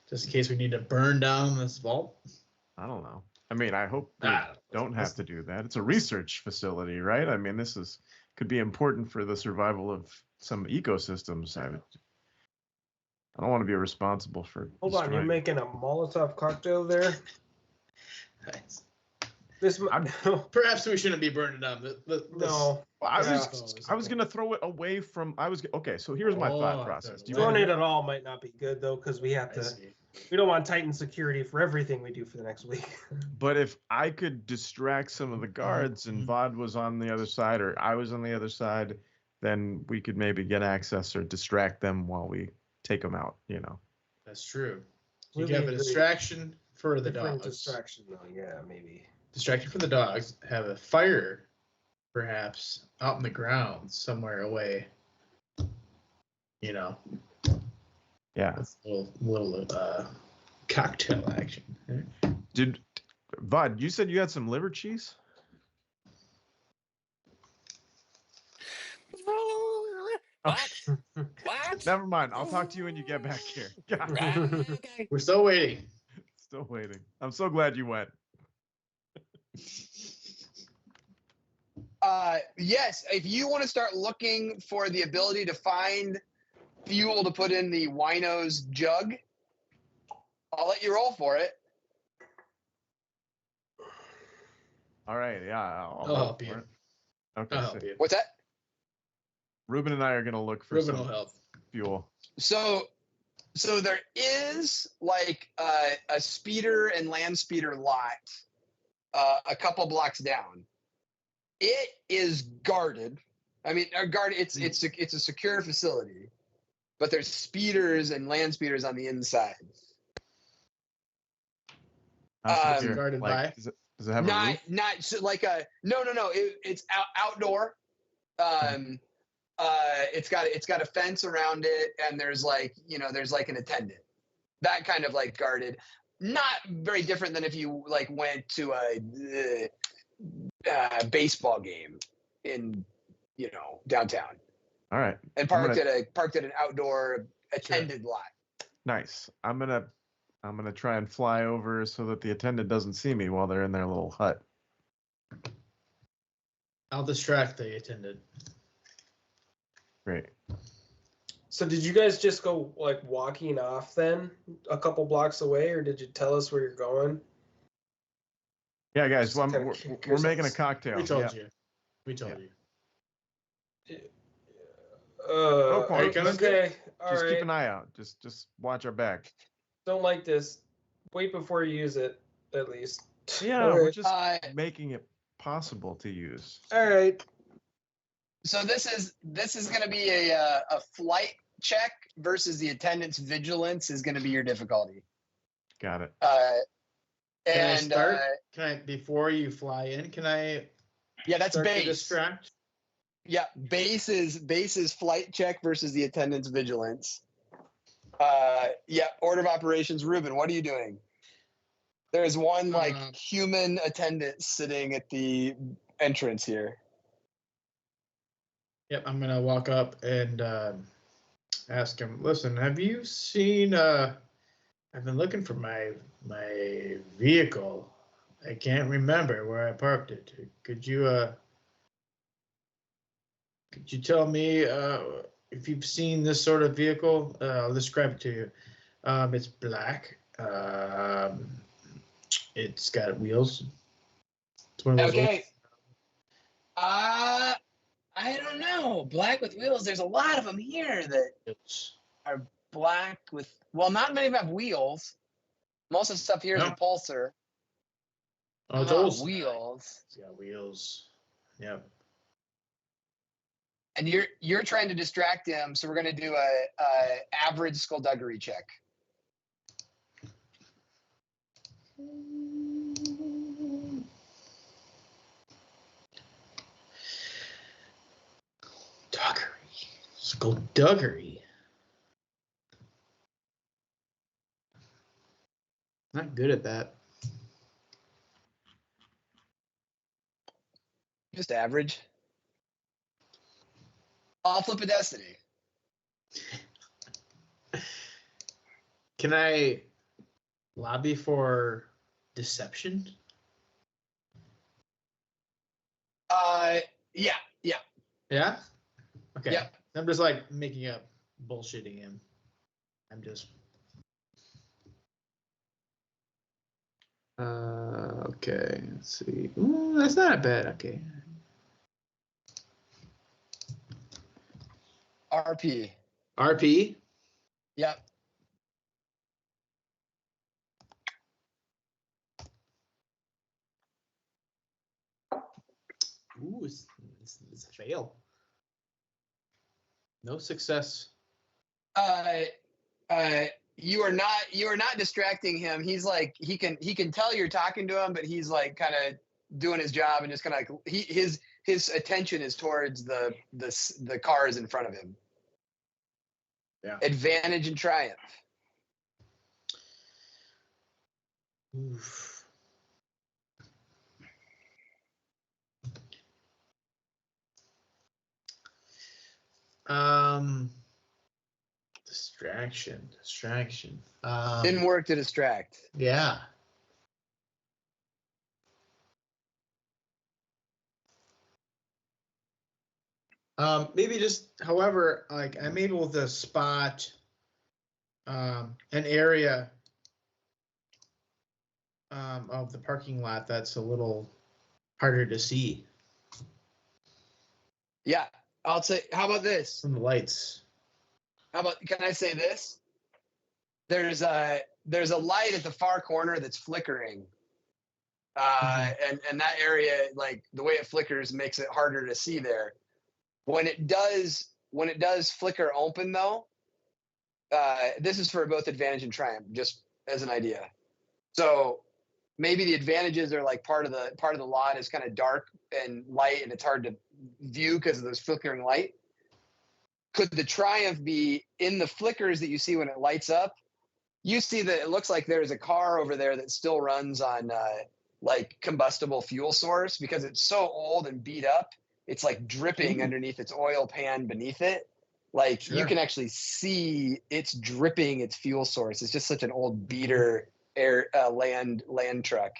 Just in case we need to burn down this vault. I don't know. I mean, I hope we don't have to do that. It's a research facility, right? I mean, this could be important for the survival of some ecosystems. I don't want to be responsible for. Hold on, you're making a Molotov cocktail there? Nice. This Perhaps we shouldn't be burning down. no. Well, I was gonna throw it away from. Okay, so here's my thought process. Do you Throwing want it at all might not be good though, because we have to. We don't want tightened security for everything we do for the next week. But if I could distract some of the guards and Vod was on the other side or I was on the other side, then we could maybe get access or distract them while we take them out, you know. That's true. You Really can have a agree. distraction for the Different dogs. distraction though, yeah, maybe. Distraction for the dogs. Have a fire, perhaps, out in the grounds somewhere away. You know. Yeah. That's a little cocktail action. Did Vod, you said you had some liver cheese? What? What? Never mind. I'll talk to you when you get back here. God, Okay. We're still waiting. still waiting. I'm so glad you went. Yes, if you want to start looking for the ability to find fuel to put in the wino's jug, I'll let you roll for it. All right. Yeah. I'll help you. Okay. I'll help you. What's that? Ruben and I are gonna look for Ruben will some help. fuel. So there is like a speeder and land speeder lot a couple blocks down. It is guarded. I mean, guarded. It's a secure facility, but there's speeders and land speeders on the inside. Guarded by? Does it have a roof? Not so like a no. It's outdoor. it's got a fence around it, and there's like an attendant. That kind of like guarded. Not very different than if you like went to a baseball game in downtown All right. and parked at an outdoor attended lot. Nice. I'm gonna try and fly over so that the attendant doesn't see me while they're in their little hut. I'll distract the attendant. Great. So did you guys just go like walking off then a couple blocks away, or did you tell us where you're going? Yeah, guys. Just Well, kinda we're curious. making a cocktail. We told Yeah. you. We told Yeah. you. Go for it. Okay. All Just right. keep an eye out. Just watch our back. Don't like this. Wait before you use it, at least. Yeah, All we're right. just making it possible to use. All right. So this is going to be a flight check versus the attendant's vigilance is going to be your difficulty. Got it. Can I start? Can I before you fly in? Can I? Yeah, that's start to base. distract. Yeah, base is flight check versus the attendant's vigilance. Yeah, order of operations. Ruben, what are you doing? There's one human attendant sitting at the entrance here. Yep, I'm gonna walk up and ask him. Listen, have you seen? I've been looking for my vehicle. I can't remember where I parked it. Could you tell me if you've seen this sort of vehicle? I'll describe it to you. It's black. It's got wheels. It's one of those Okay. I don't know. Black with wheels. There's a lot of them here that are black with. Well, not many of them have wheels. Most of the stuff here is a Pulsar. Oh, it's old. Wheels. It's got wheels. Yep. And you're trying to distract him, so we're gonna do a average skullduggery check. Skullduggery. Not good at that. Just average. I'll flip a destiny. Can I lobby for deception? Yeah. Yeah? Okay. Yeah. I'm just like making up bullshitting him. I'm just. Okay. Let's see. Ooh, that's not bad. Okay. RP. RP? Yep. Ooh, it's a fail. No success. You are not distracting him. He's like he can tell you're talking to him, but he's like kind of doing his job and just kind of like his attention is towards the cars in front of him. Yeah. Advantage and triumph. Oof. Distraction. Didn't work to distract. Yeah. Maybe just, however, like I'm able to spot an area of the parking lot that's a little harder to see Yeah. I'll say, how about this? from the lights. Can I say this? There's a light at the far corner that's flickering. And that area, like the way it flickers makes it harder to see there. When it does flicker open though, this is for both advantage and triumph, just as an idea. So maybe the advantages are like part of the lot is kind of dark and light and it's hard to view because of this flickering light. could the Triumph be in the flickers that you see when it lights up? You see that it looks like there's a car over there that still runs on like combustible fuel source because it's so old and beat up. It's like dripping underneath its oil pan beneath it. Like you can actually see it's dripping its fuel source. It's just such an old beater land truck.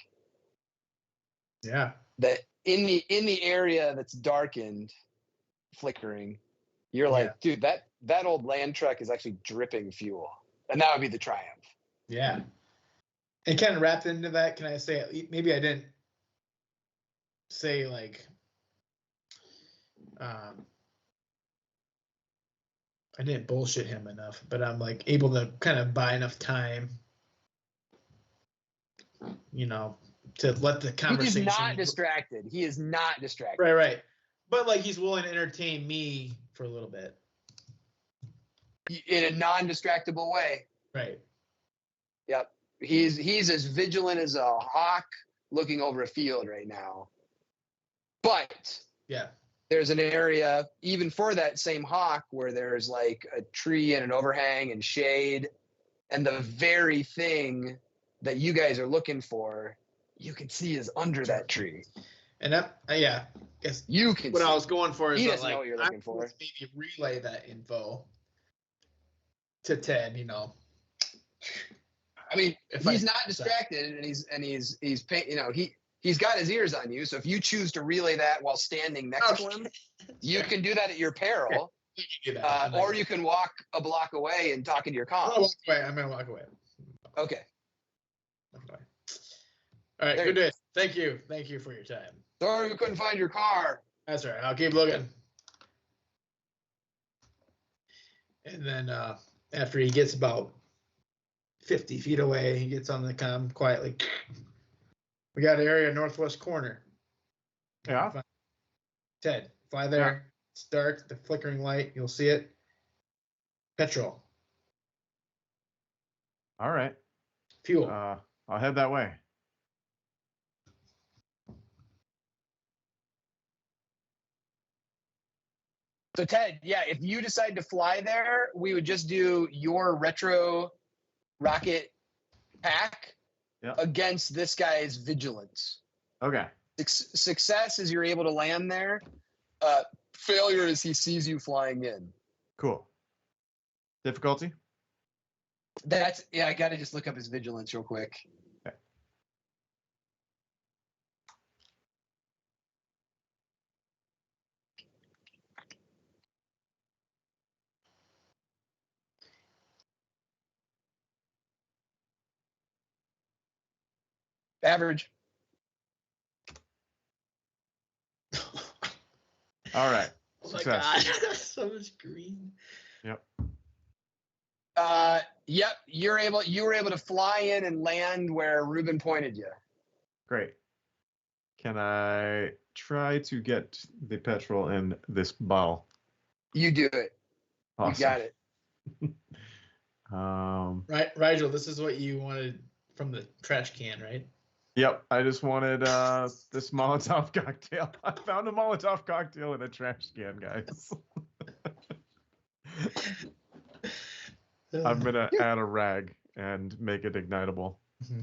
Yeah. That in the area that's darkened, flickering, you're like, dude, that old land truck is actually dripping fuel. And that would be the Triumph. Yeah. And kind of wrapped into that, can I say, maybe I didn't say like, I didn't bullshit him enough, but I'm like able to kind of buy enough time, you know, to let the conversation. He's not distracted. He is not distracted. Right. But like he's willing to entertain me for a little bit. In a non-distractible way. Right. Yep. He's as vigilant as a hawk looking over a field right now. But yeah, there's an area even for that same hawk where there's like a tree and an overhang and shade, and the very thing that you guys are looking for, you can see is under that tree. And that, yeah, guess you can. What I was going for is he that, doesn't like, know what you're looking for. Maybe relay that info to Ted. You know, I mean, he's not distracted, and he's you know, he's got his ears on you. So if you choose to relay that while standing next to him, you can do that at your peril. Or you can walk a block away and talk into your comm. I'm gonna walk away. Okay. All right. Good day. Thank you. Thank you for your time. Sorry we couldn't find your car. That's all right. I'll keep looking. And then after he gets about 50 feet away, he gets on the comm quietly. We got an area northwest corner. Yeah. Ted, fly there. Yeah. It's dark, the flickering light. You'll see it. Petrol. All right. Fuel. I'll head that way. So Ted, yeah, if you decide to fly there, we would just do your retro rocket pack against this guy's vigilance. Okay. Success is you're able to land there. Failure is he sees you flying in. Cool. Difficulty? I got to just look up his vigilance real quick. Okay. Average. All right. Oh my God. So much green. Yep. Yep. You were able to fly in and land where Ruben pointed you. Great. Can I try to get the petrol in this bottle? You do it. Awesome. You got it. Right, Rigel, this is what you wanted from the trash can, right? Yep, I just wanted this Molotov cocktail. I found a Molotov cocktail in a trash can, guys. I'm gonna add a rag and make it ignitable. Mm-hmm.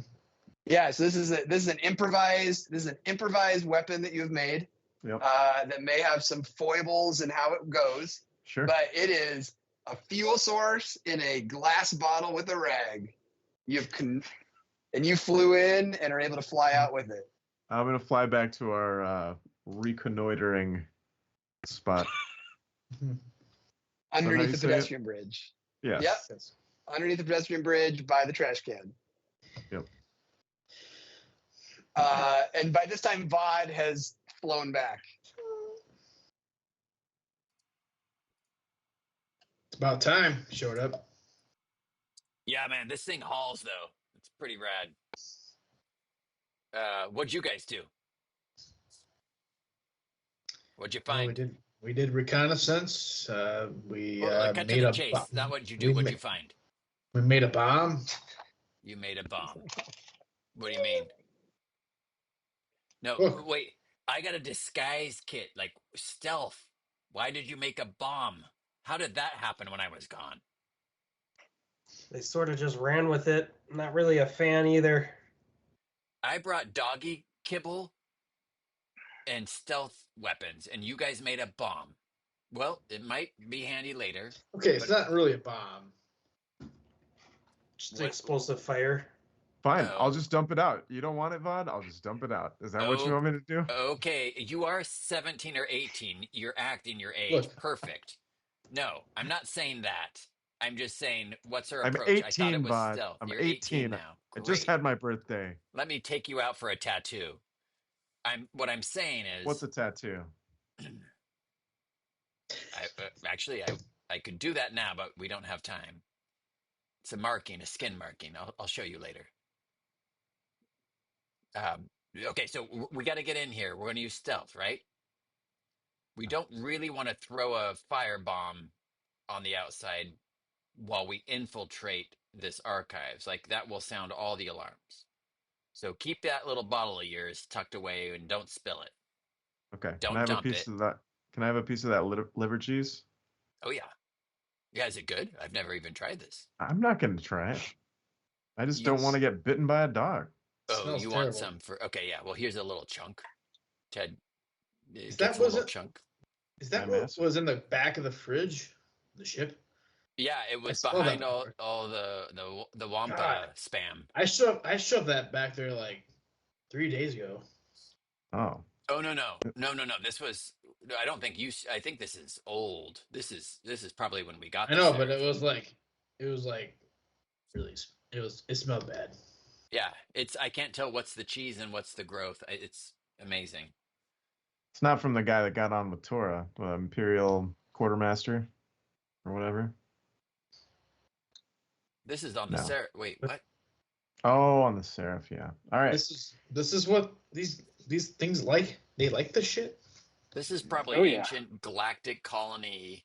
Yeah, so this is an improvised weapon that you've made. Yep. That may have some foibles in how it goes. Sure. But it is a fuel source in a glass bottle with a rag. And you flew in and are able to fly out with it. I'm gonna fly back to our reconnoitering spot. Underneath the pedestrian bridge. Yes. Yep. Underneath the pedestrian bridge by the trash can. Yep. And by this time, Vod has flown back. It's about time. Showed up. Yeah, man, this thing hauls though. It's pretty rad. What'd you guys do? What'd you find? We did reconnaissance. We cut made to the a chase. Not what you do. What'd you find? We made a bomb. You made a bomb. What do you mean? No, Look. wait. I got a disguise kit, like stealth. Why did you make a bomb? How did that happen when I was gone? They sort of just ran with it. Not really a fan either. I brought doggy kibble and stealth weapons, and you guys made a bomb. Well, it might be handy later. Okay, it's But- not really a bomb. Just What- explosive fire. Fine, Oh. I'll just dump it out. You don't want it, Vod? I'll just dump it out. Is that what you Oh. want me to do? Okay, you are 17 or 18. You're acting your age. Look. Perfect. No, I'm not saying that. I'm just saying, what's her I'm approach? 18, I thought it was Vod. stealth. I'm You're 18 now. I just Great. had my birthday. Let me take you out for a tattoo. What I'm saying is, What's a tattoo? I could do that now, but we don't have time. It's a marking, a skin marking. I'll show you later. Okay, so we got to get in here. We're going to use stealth, right? We don't really want to throw a firebomb on the outside while we infiltrate this archives. Like, that will sound all the alarms. So keep that little bottle of yours tucked away and don't spill it. Okay. Don't Can I have a dump piece it. of that? Can I have a piece of that liver cheese? Oh, yeah. Yeah, is it good? I've never even tried this. I'm not going to try it. I just don't Yes. want to get bitten by a dog. Oh, Smells you terrible. want some for... Okay, yeah. Well, here's a little chunk. Ted Is gets that a little was it? chunk. Is that I'm what asking. was in the back of the fridge? The ship? Yeah, it was saw behind that before. all the Wampa God. spam. I shoved that back there like 3 days ago. Oh. Oh no. This was. I don't think you. I think this is old. This is probably when we got. I this know, but there. it was like really. It smelled bad. Yeah, it's. I can't tell what's the cheese and what's the growth. It's amazing. It's not from the guy that got on with Tora, the Imperial Quartermaster or whatever. This is on No. the Wait, what? Oh, on the Seraph, yeah. All right. This is what these things like. They like this shit. This is probably Oh, yeah. ancient galactic colony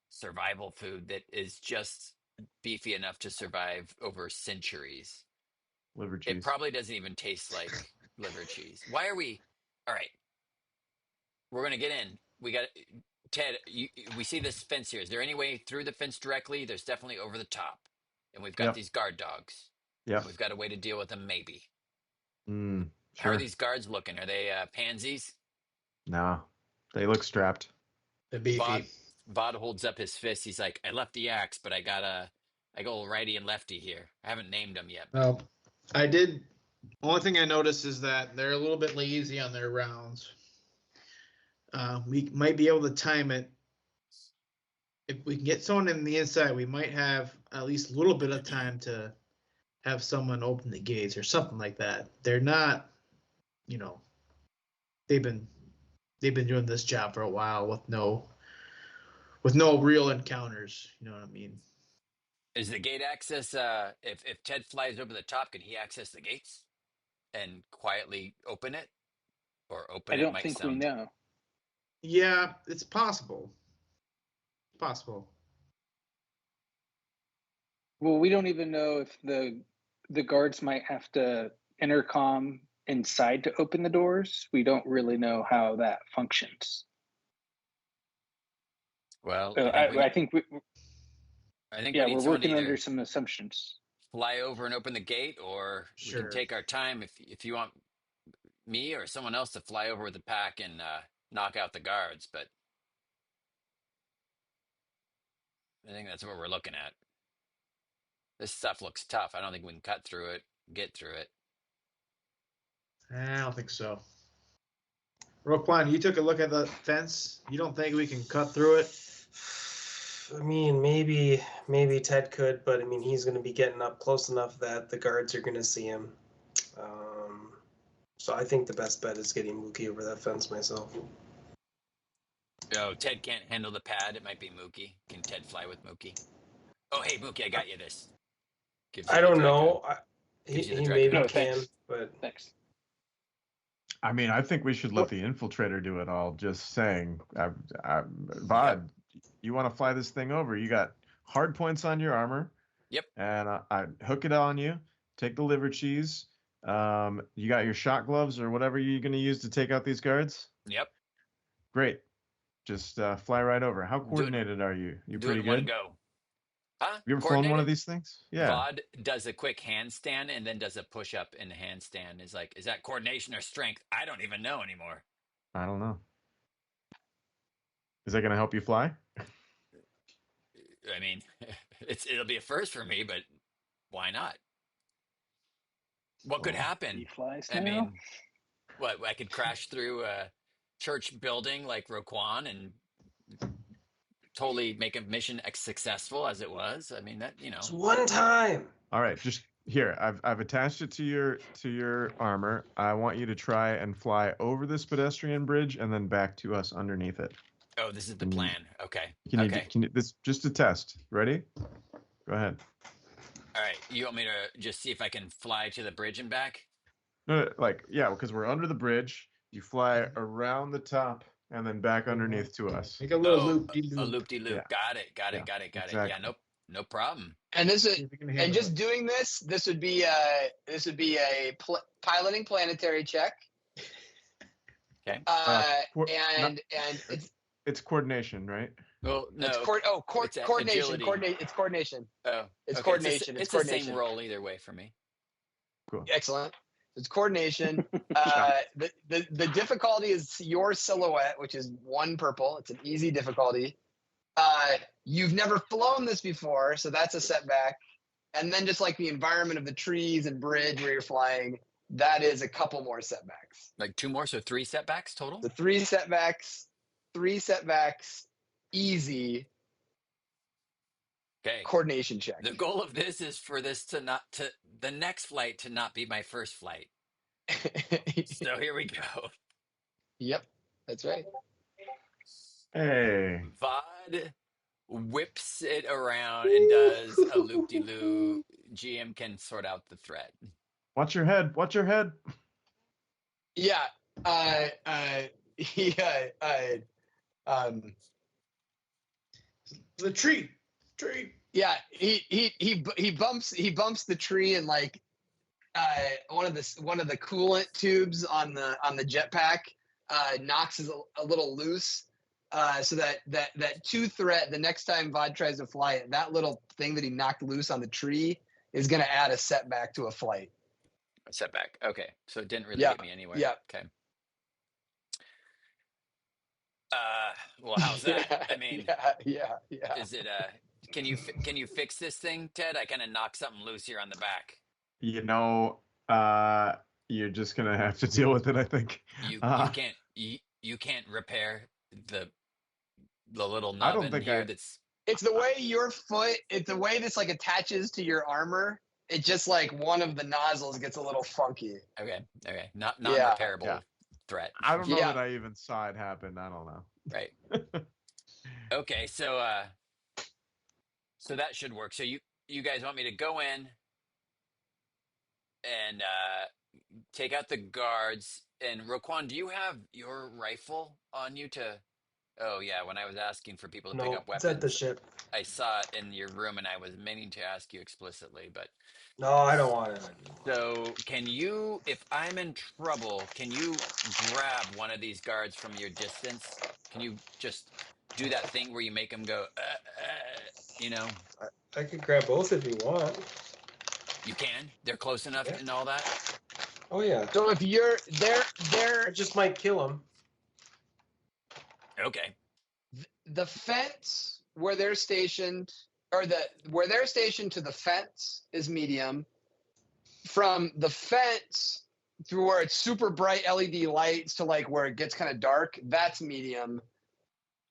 survival food that is just beefy enough to survive over centuries. Liver cheese. It probably doesn't even taste like liver cheese. Why are we? All right, we're gonna get in. We got Ted. We see this fence here. Is there any way through the fence directly? There's definitely over the top, and we've got Yep. these guard dogs. Yep. We've got a way to deal with them. Maybe. How Sure. are these guards looking? Are they pansies? No. They look strapped. The beefy. Vod holds up his fist. He's like, I left the axe, but I go righty and lefty here. I haven't named them yet. No, I did. Only thing I noticed is that they're a little bit lazy on their rounds. We might be able to time it. If we can get someone in the inside, we might have at least a little bit of time to have someone open the gates or something like that. They're not, they've been doing this job for a while with no real encounters. You know what I mean? Is the gate access? If Ted flies over the top, can he access the gates and quietly open it, or open I it don't might think we sound. know. Yeah, it's possible. Possible. Well, we don't even know if the guards might have to intercom inside to open the doors. We don't really know how that functions. Well, I think we we need we're someone to working either under some assumptions. fly over and open the gate, or we Sure. can take our time. If you want me or someone else to fly over with the pack and knock out the guards, but I think that's what we're looking at. This stuff looks tough. I don't think we can cut through it, get through it. I don't think so. Roquan, you took a look at the fence. You don't think we can cut through it? I mean, maybe Ted could, but I mean, he's going to be getting up close enough that the guards are going to see him. So I think the best bet is getting Mookie over that fence myself. Oh, Ted can't handle the pad. It might be Mookie. Can Ted fly with Mookie? Oh, hey, Mookie, I got you this. Gives you I the don't dry know. Gives you He the dry maybe gun. Oh, can, thanks. but Thanks. I mean, I think we should let the infiltrator do it all. Just saying. Vod, you want to fly this thing over? You got hard points on your armor. Yep. And I hook it on you. Take the liver cheese. You got your shot gloves or whatever you're going to use to take out these guards? Yep. Great. Just fly right over. How coordinated are you? You Do pretty it in one good? go. Huh? You ever flown one of Coordinated? these things? Yeah. Vod does a quick handstand and then does a push up in the handstand. Is that coordination or strength? I don't even know anymore. I don't know. Is that going to help you fly? I mean, it'll be a first for me, but why not? What could Well, happen? He flies I now. mean, what, I could crash through a church building like Roquan and totally make a mission successful as it was. I mean, that, It's one time. All right, just here. I've attached it to your armor. I want you to try and fly over this pedestrian bridge and then back to us underneath it. Oh, this is the plan. Okay. Can you this just a test? Ready? Go ahead. All right. You want me to just see if I can fly to the bridge and back? Yeah, because we're under the bridge. You fly around the top and then back underneath to us. Make a little Oh, loop-de-loop. a loop-de-loop. Yeah. Got it. Yeah, Yeah, exactly. no problem. And this is See if we can and handle just it. doing this would be a piloting planetary check. Okay. And It's coordination, right? Well, no. it's it's coordination. agility. It's coordination. Oh, It's okay. coordination. It's It's the coordination. same roll either way for me. Cool. Excellent. It's coordination. The difficulty is your silhouette, which is 1 purple. It's an easy difficulty. You've never flown this before, so that's a setback. And then just like the environment of the trees and bridge where you're flying, that is a couple more setbacks. Like 2 more, so 3 setbacks total? The 3 setbacks, easy Okay. coordination check. The goal of this is for this the next flight to not be my first flight. So here we go. Yep, that's right. Hey. Vod whips it around and does a loop-de-loop. GM can sort out the threat. Watch your head. Watch your head. Yeah. The tree. Yeah, he bumps the tree and like one of the coolant tubes on the jetpack knocks it a little loose. So that 2 threat, the next time Vod tries to fly it, that little thing that he knocked loose on the tree is going to add a setback to a flight. A setback. Okay. So it didn't really Yeah. get me anywhere. Yeah. Okay. Well, how's that? I mean, yeah. is it can you fix this thing, Ted? I kind of knocked something loose here on the back. You know, you're just gonna have to deal with it, I think. You can't repair the little I nub don't in think here. I- That's It's the way it's the way this like attaches to your armor. It just like one of the nozzles gets a little funky. okay. Not Yeah, non-repairable yeah. threat. I don't know Yeah. that I even saw it happen. I don't know. Right. Okay, so that should work. So you guys want me to go in and take out the guards? And Roquan, do you have your rifle on you to? Oh yeah, when I was asking for people to pick No, up it's weapons, at the ship. I saw it in your room, and I was meaning to ask you explicitly, but No, I don't want it. so can you, if I'm in trouble, can you grab one of these guards from your distance? Can you just do that thing where you make them go, you know? I could grab both if you want. You can? They're close enough Yeah. and all that? Oh yeah. So if you're I there, just might kill him. Okay. the fence where they're stationed, or where they're stationed to the fence is medium. From the fence through where it's super bright LED lights to like where it gets kind of dark, that's medium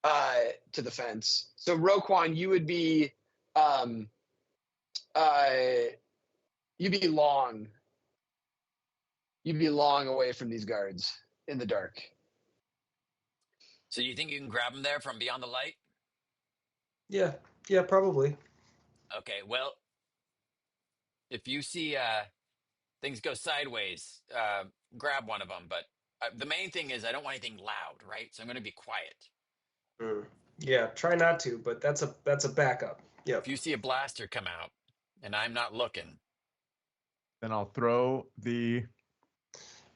to the fence. So Roquan, you would be you'd be long. You'd be long away from these guards in the dark. So you think you can grab them there from beyond the light? Yeah, probably. Okay, well, if you see things go sideways, grab one of them. But the main thing is I don't want anything loud, right? So I'm going to be quiet. Yeah, try not to, but that's a backup. Yep. If you see a blaster come out and I'm not looking, Then I'll throw the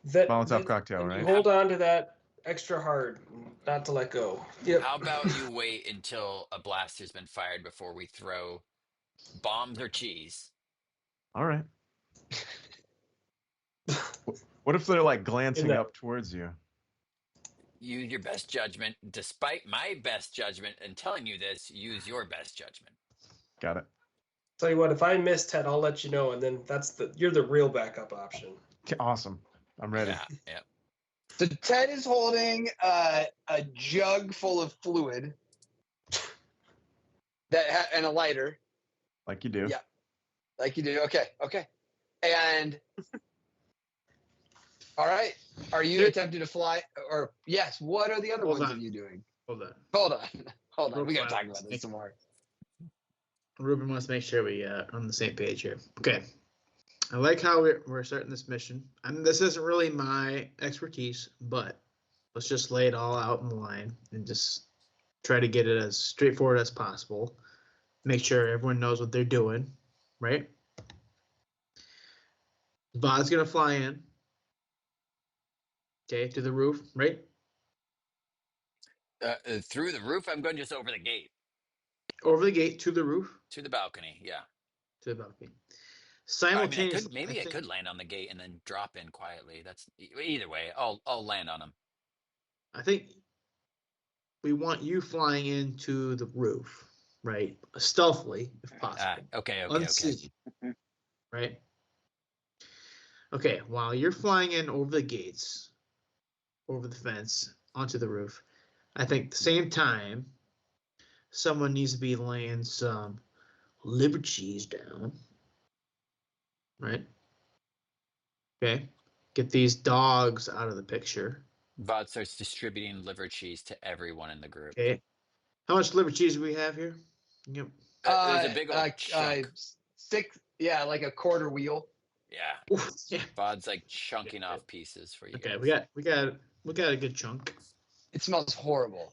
That Molotov cocktail, and you right? hold on to that extra hard, not to let go. Yep. How about you wait until a blaster's been fired before we throw bombs or cheese? All right. What if they're like glancing that- up towards you? Use your best judgment. Despite my best judgment and telling you this, use your best judgment. Got it. Tell you what, if I miss Ted, I'll let you know, and then you're the real backup option. Okay, awesome. I'm ready. Yeah. So Ted is holding a jug full of fluid and a lighter, Like you do. Yeah. like you do. Okay. And all right, are you attempting to fly? Or yes, what are the other Hold ones on. of you doing? Hold on. Hold on. Real We gotta quick. talk about this some more. Ruben wants to make sure we are on the same page here. Okay. I like how we're starting this mission. And this isn't really my expertise, but let's just lay it all out in the line and just try to get it as straightforward as possible. Make sure everyone knows what they're doing, right? Vod's gonna fly in. Okay, to the roof, right? Through the roof, I'm going just over the gate Over the gate to the roof, to the balcony. Yeah. to the balcony. I mean, Simultaneously, I could land on the gate and then drop in quietly. That's either way. I'll land on them. I think we want you flying into the roof, right? Stealthily, if possible. Okay. Unseen. Right? Okay, while you're flying in over the gates, over the fence, onto the roof, I think at the same time, someone needs to be laying some liver cheese down. Right? Okay. Get these dogs out of the picture. Vod starts distributing liver cheese to everyone in the group. Okay. How much liver cheese do we have here? Yep. There's a big old chunk. 6, yeah, like a quarter wheel. Yeah. Oof, yeah. Vod's like chunking off pieces for you. Okay, guys. we got a good chunk. It smells horrible.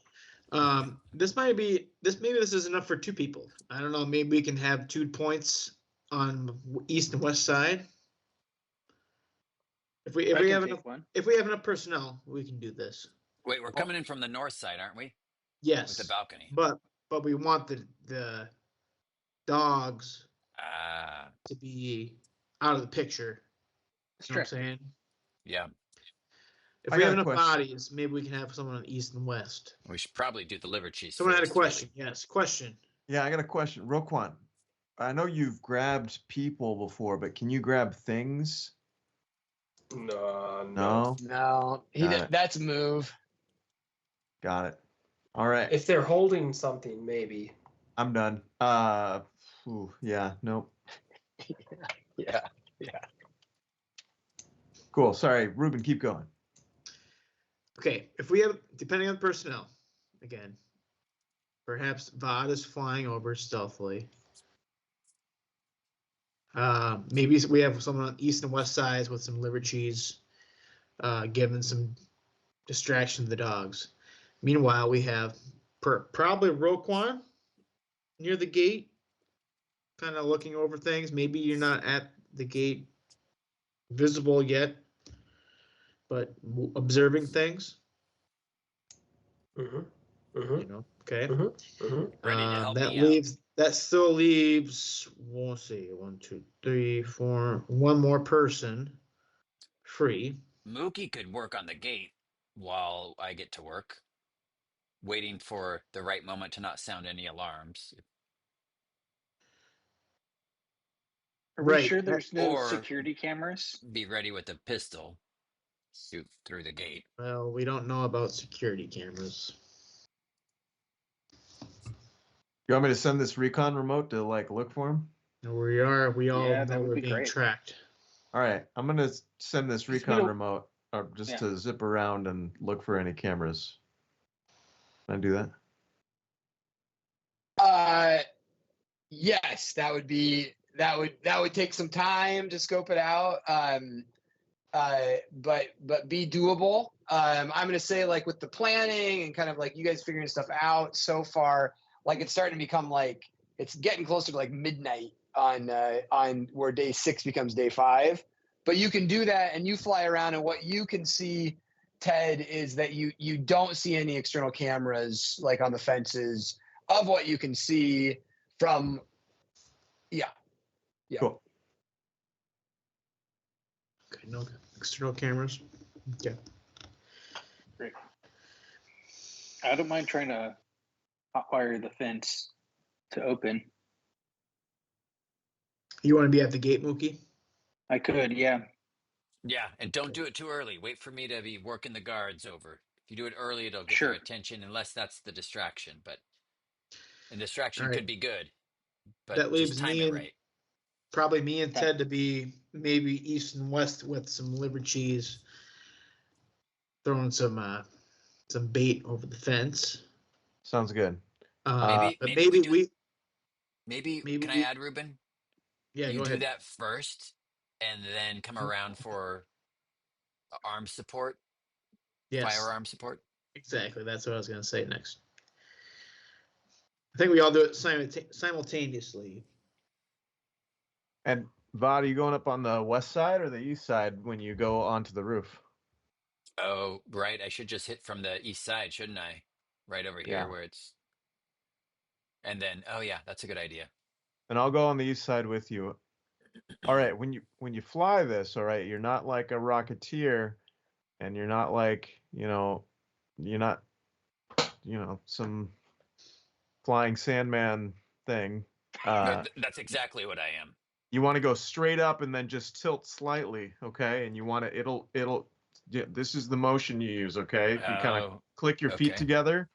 Maybe this is enough for 2 people. I don't know. Maybe we can have 2 points on east and west side. If we have enough personnel, we can do this. Wait, we're coming in from the north side, aren't we? Yes, With the balcony. but we want the dogs Ah, to be out of the picture. You know what I'm saying? yeah. If I we got have a enough question. bodies, maybe we can have someone on the east and west. We should probably do the liver cheese. Someone had a first, question. Yes, question. Yeah, I got a question. Roquan, I know you've grabbed people before, but can you grab things? No. No, Got it. that's a move. Got it. All right. If they're holding something, maybe. I'm done. Yeah, nope. Yeah. Cool. Sorry, Ruben, keep going. Okay, if we have, depending on personnel, again, perhaps Vod is flying over stealthily. Maybe we have someone on east and west sides with some liver cheese, giving some distraction to the dogs. Meanwhile, we have probably Roquan near the gate, kind of looking over things. Maybe you're not at the gate visible yet, but observing things. Mm-hmm. You know, okay. Ready to help that me leaves. That still leaves. We'll see. 1, 2, 3, 4. One more person free. Mookie could work on the gate while I get to work, waiting for the right moment to not sound any alarms. Are we Right. sure there's no Or- security cameras? Be ready with a pistol. Shoot through the gate. Well, we don't know about security cameras. You want me to send this recon remote to like look for him? We all Yeah, that know would we're be being great. tracked. All right, I'm gonna send this recon don't- remote just Yeah. to zip around and look for any cameras. Can I do that? Yes, that would take some time to scope it out. But be doable. I'm gonna say, like, with the planning and kind of like you guys figuring stuff out so far, like it's starting to become like it's getting closer to like midnight on where day 6 becomes day 5. But you can do that and you fly around, and what you can see Ted, is that you don't see any external cameras like on the fences of what you can see from. Yeah. Cool. Okay, no external cameras. Okay. Great. I don't mind trying to hotwire the fence to open. You want to be at the gate, Mookie? I could, yeah. Yeah, and don't do it too early. Wait for me to be working the guards over. If you do it early, it'll get Sure. their attention, unless that's the distraction. But a distraction All right. could be good, but That just leaves time me it and right. probably me and Okay. Ted to be maybe east and west with some liver cheese, throwing some bait over the fence. Sounds good. Maybe But maybe we do. maybe Can I we add, Ruben? yeah, You go do ahead. that first, and then come around for arm support, Yes, firearm support. exactly. That's what I was going to say next. I think we all do it simultaneously. And Vod, are you going up on the west side or the east side when you go onto the roof? Oh, right. I should just hit from the east side, shouldn't I? Right over here Yeah. where it's. And then, oh yeah, that's a good idea. And I'll go on the east side with you. All right, when you fly this, all right, you're not like a rocketeer, and you're not like, you're not, some flying Sandman thing. That's exactly what I am. You want to go straight up and then just tilt slightly, okay? And you want to, yeah, this is the motion you use, okay? You kind of Oh, click your feet okay. together,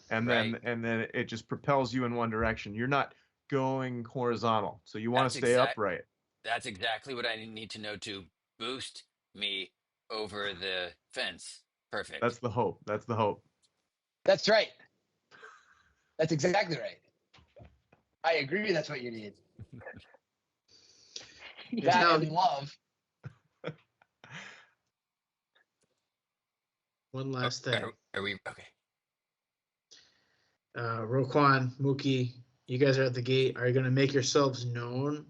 and Right. then it just propels you in one direction. You're not going horizontal, so you want to stay upright. That's exactly what I need to know to boost me over the fence. Perfect. That's the hope. That's the hope. That's right. That's exactly right. I agree. That's what you need. That and love. One last thing. Are we okay? Roquan, Mookie, you guys are at the gate. Are you going to make yourselves known?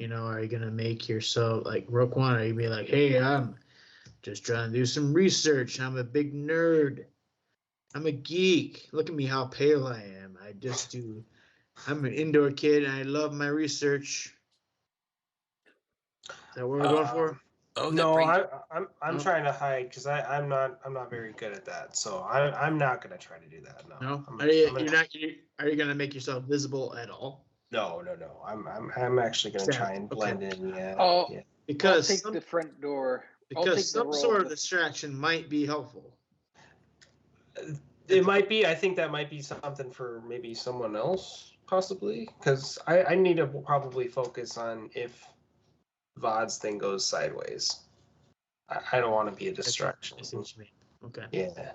Are you going to make yourself like Roquan? Are you be like, hey, I'm just trying to do some research. I'm a big nerd. I'm a geek. Look at me, how pale I am. I'm an indoor kid and I love my research. Is that what we're going for? No, I'm No? trying to hide because I'm not very good at that. So I'm not gonna try to do that. No. No? Are you gonna make yourself visible at all? No. I'm actually gonna try and blend in. Yeah. Oh, Yeah. Because I'll take the front door. I'll take the some role sort of of the- distraction might be helpful. It might be. I think that might be something for maybe someone else, possibly. Because I need to probably focus on if Vod's thing goes sideways. I don't want to be a distraction. I see what you mean. Okay. Yeah.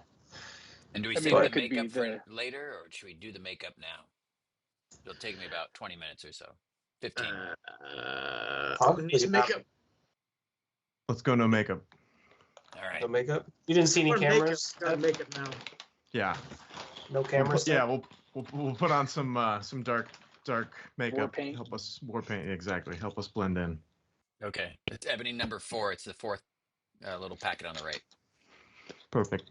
And do we I save mean, the that could be makeup for the- later, or should we do the makeup now? It'll take me about 20 minutes or so. 15. Needs makeup. Let's go no makeup. All right. No makeup. You didn't see any cameras. Gotta make it now. Yeah. No cameras. We'll put on some dark makeup. paint. Help us war paint exactly. Help us blend in. Okay. It's ebony number 4. It's the fourth little packet on the right. Perfect.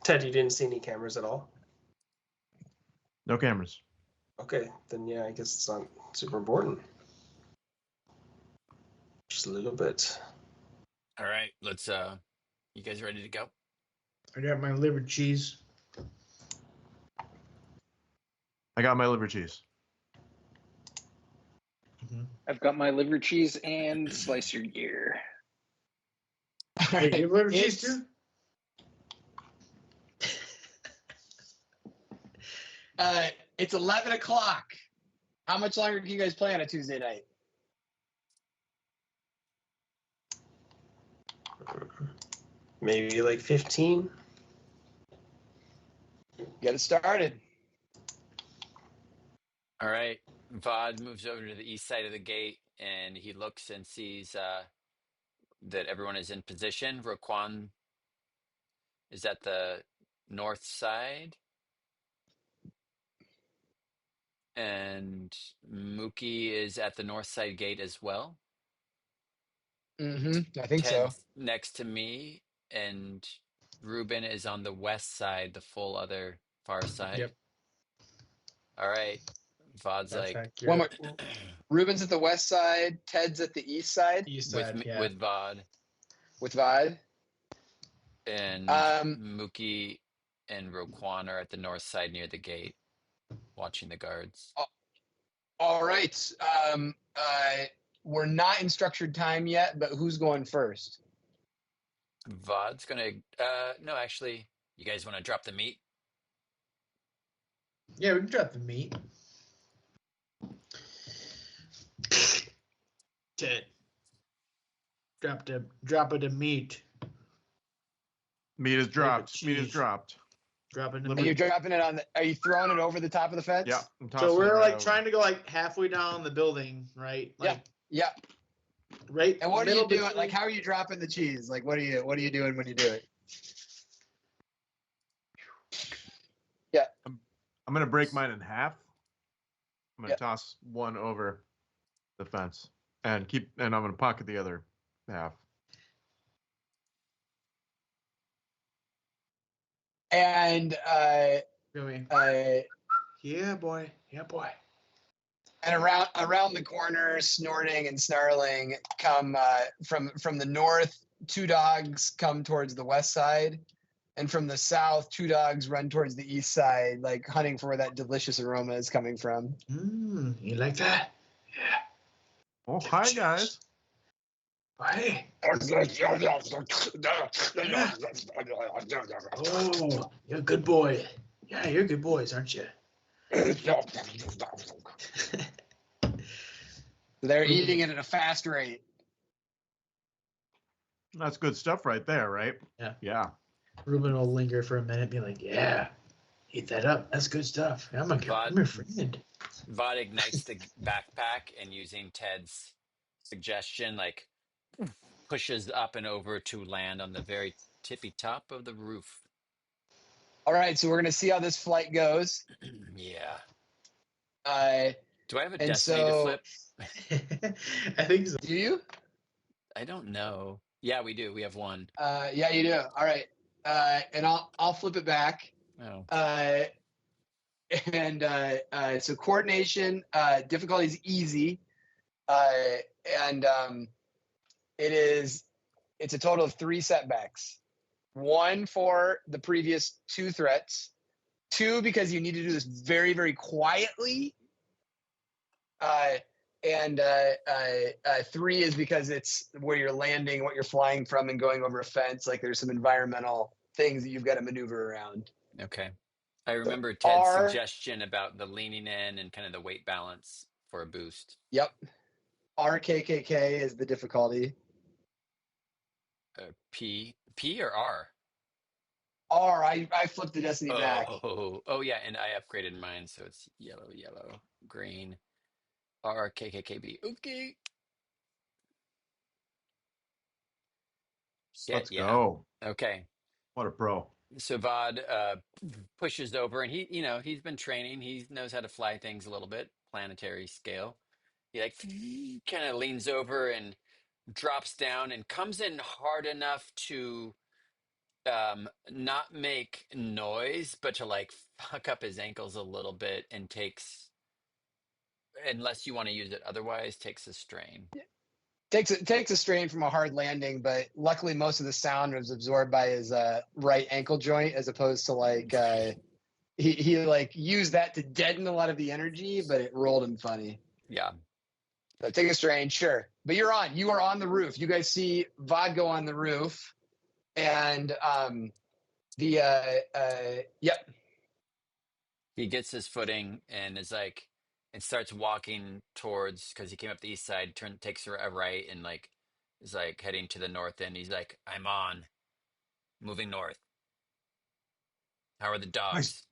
Ted, you didn't see any cameras at all. No cameras. Okay, then yeah, I guess it's not super important. Just a little bit. All right. Let's. You guys ready to go? I got my liver cheese. I got my liver cheese. I've got my liver cheese and slice your gear. Wait, you have liver cheese too? It's 11 o'clock. How much longer can you guys play on a Tuesday night? Maybe like 15. Get it started. All right. Vod moves over to the east side of the gate, and he looks and sees that everyone is in position. Roquan is at the north side, and Mookie is at the north side gate as well. I think so. Ted's next to me, and Ruben is on the west side, the full other far side. Yep. All right. Vod's That's like One accurate. more. Ruben's at the west side. Ted's at the east side East with side, me, yeah. with Vod, with Vod. and Um, Mookie and Roquan are at the north side near the gate, watching the guards. all right. We're not in structured time yet, but who's going first? Vod's gonna. No, actually, you guys want to drop the meat? Yeah, we can drop the meat. Ted. Drop it the meat. Meat is dropped. cheese. Meat is dropped. Dropping the Are you meat. dropping it on? Are you throwing it over the top of the fence? Yeah. I'm tossing So it we're right like over. trying to go like halfway down the building, right? Like, Yeah. right. And what are you middle doing? between- Like, how are you dropping the cheese? Like, what are you doing when you do it? I'm gonna break mine in half. I'm gonna Yep. toss one over the fence and I'm gonna pocket the other half. And Go in. uh, Yeah, boy. Yeah, boy. and around the corner, snorting and snarling, come from the north. Two dogs come towards the west side, and from the south, two dogs run towards the east side, like hunting for where that delicious aroma is coming from. You like that? Yeah. Oh, hi Cheese. guys. Hey. Oh, you're a good boy. Yeah, you're good boys, aren't you? They're eating it at a fast rate. That's good stuff right there, right? Yeah. Yeah. Ruben will linger for a minute, be like, "Yeah, eat that up. That's good stuff. I'm your friend." Vod ignites the backpack and, using Ted's suggestion, like pushes up and over to land on the very tippy top of the roof. All right, so we're gonna see how this flight goes. Yeah. Do I have a And destiny to so- flip? I think so. Do you? I don't know. Yeah, we do. We have one. Yeah, you do. All right, and I'll flip it back. Oh. So coordination difficulty is easy, and it's a total of 3 setbacks. 1 for the previous 2 threats, 2 because you need to do this very, very quietly, and 3 is because it's where you're landing, what you're flying from, and going over a fence. Like, there's some environmental things that you've got to maneuver around. Okay. I remember Ted's R- suggestion about the leaning in and kind of the weight balance for a boost. Yep. RKKK is the difficulty. P or R? R, I flipped the destiny back. Oh yeah, and I upgraded mine, so it's yellow, green. R KKKB. Okay. Shit, Let's yeah. go. Okay. What a pro. So Vod pushes over, and he's been training. He knows how to fly things a little bit, planetary scale. He like kind of leans over and drops down and comes in hard enough to not make noise, but to like fuck up his ankles a little bit, and takes, unless you want to use it otherwise, takes a strain. Takes a strain from a hard landing, but luckily most of the sound was absorbed by his right ankle joint, as opposed to like he like used that to deaden a lot of the energy, but it rolled him funny. Yeah. So take a strain, sure. But you are on the roof. You guys see Vod go on the roof, and yep. He gets his footing and is like, and starts walking towards, because he came up the east side, takes a right, and like is like heading to the north end. He's like, I'm on, moving north. How are the dogs?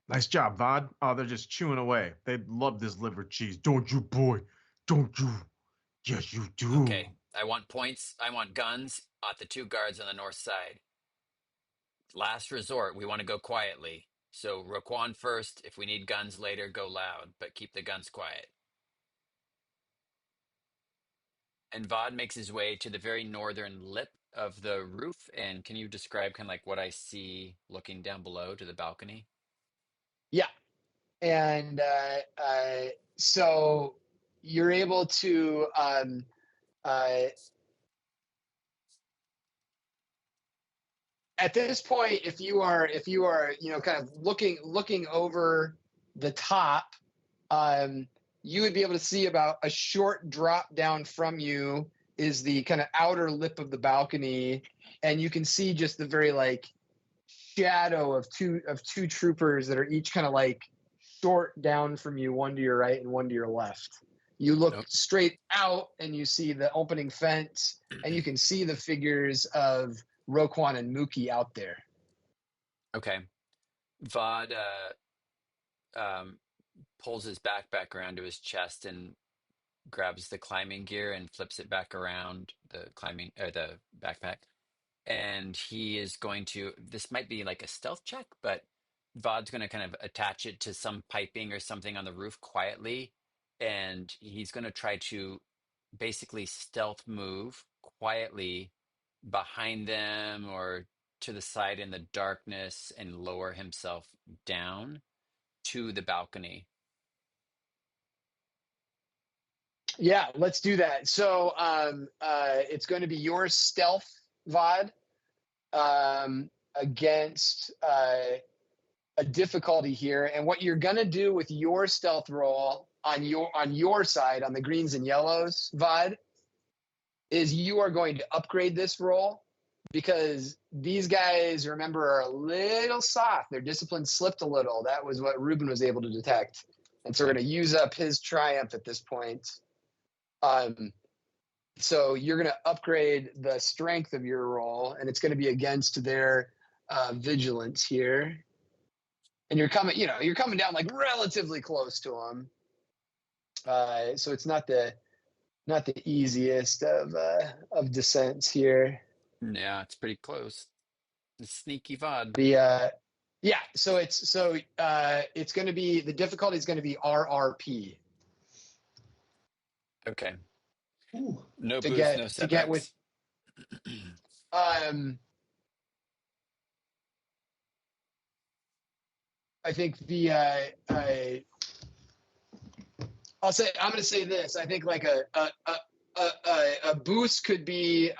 Nice job, Vod. Oh, they're just chewing away. They love this liver cheese. Don't you, boy? Don't you? Yes, you do. Okay, I want points. I want guns at the 2 guards on the north side. Last resort, we want to go quietly. So Roquan first. If we need guns later, go loud, but keep the guns quiet. And Vod makes his way to the very northern lip of the roof. And can you describe kind of like what I see looking down below to the balcony? Yeah. And so you're able to at this point, if you are kind of looking over the top, you would be able to see about a short drop down from you is the kind of outer lip of the balcony, and you can see just the very like shadow of two troopers that are each kind of like short down from you, one to your right and one to your left. You look straight out and you see the opening fence, and you can see the figures of Roquan and Mookie out there. Okay. Vod pulls his backpack around to his chest and grabs the climbing gear and flips it back around the backpack. And he is going to, this might be like a stealth check, but Vod's going to kind of attach it to some piping or something on the roof quietly. And he's going to try to basically stealth move quietly behind them or to the side in the darkness and lower himself down to the balcony. Yeah, let's do that. So it's going to be your stealth, Vod, against a difficulty here. And what you're going to do with your stealth roll on your side, on the greens and yellows, Vod, is you are going to upgrade this roll, because these guys, remember, are a little soft. Their discipline slipped a little. That was what Ruben was able to detect. And so we're going to use up his triumph at this point. So you're going to upgrade the strength of your roll, and it's going to be against their vigilance here. And you're coming down like relatively close to them. So it's not the easiest of descents here. Yeah, it's pretty close. It's sneaky Vod. So it's going to be, the difficulty is going to be RRP. Okay. Ooh. No To boost, get- no to get with- setbacks. I think I'm going to say this. I think like a boost could be,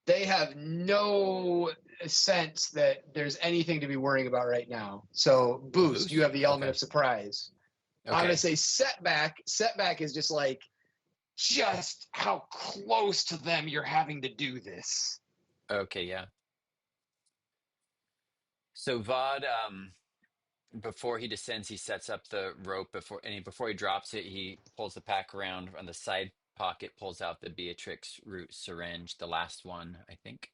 they have no sense that there's anything to be worrying about right now. So boost, you have the element of surprise. Okay. I'm going to say setback. Setback is just how close to them you're having to do this. Okay, yeah. So Vod, before he descends, he sets up the rope before he drops it, he pulls the pack around on the side pocket, pulls out the Beatrix root syringe, the last one, I think.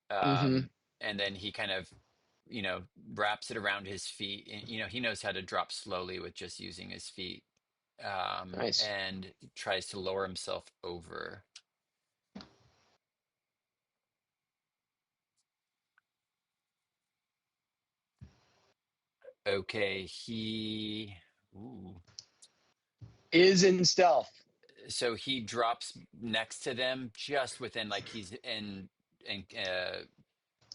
And then he kind of, wraps it around his feet. And, he knows how to drop slowly with just using his feet. Nice. And tries to lower himself over. Okay, he is in stealth. So he drops next to them, just within, like he's in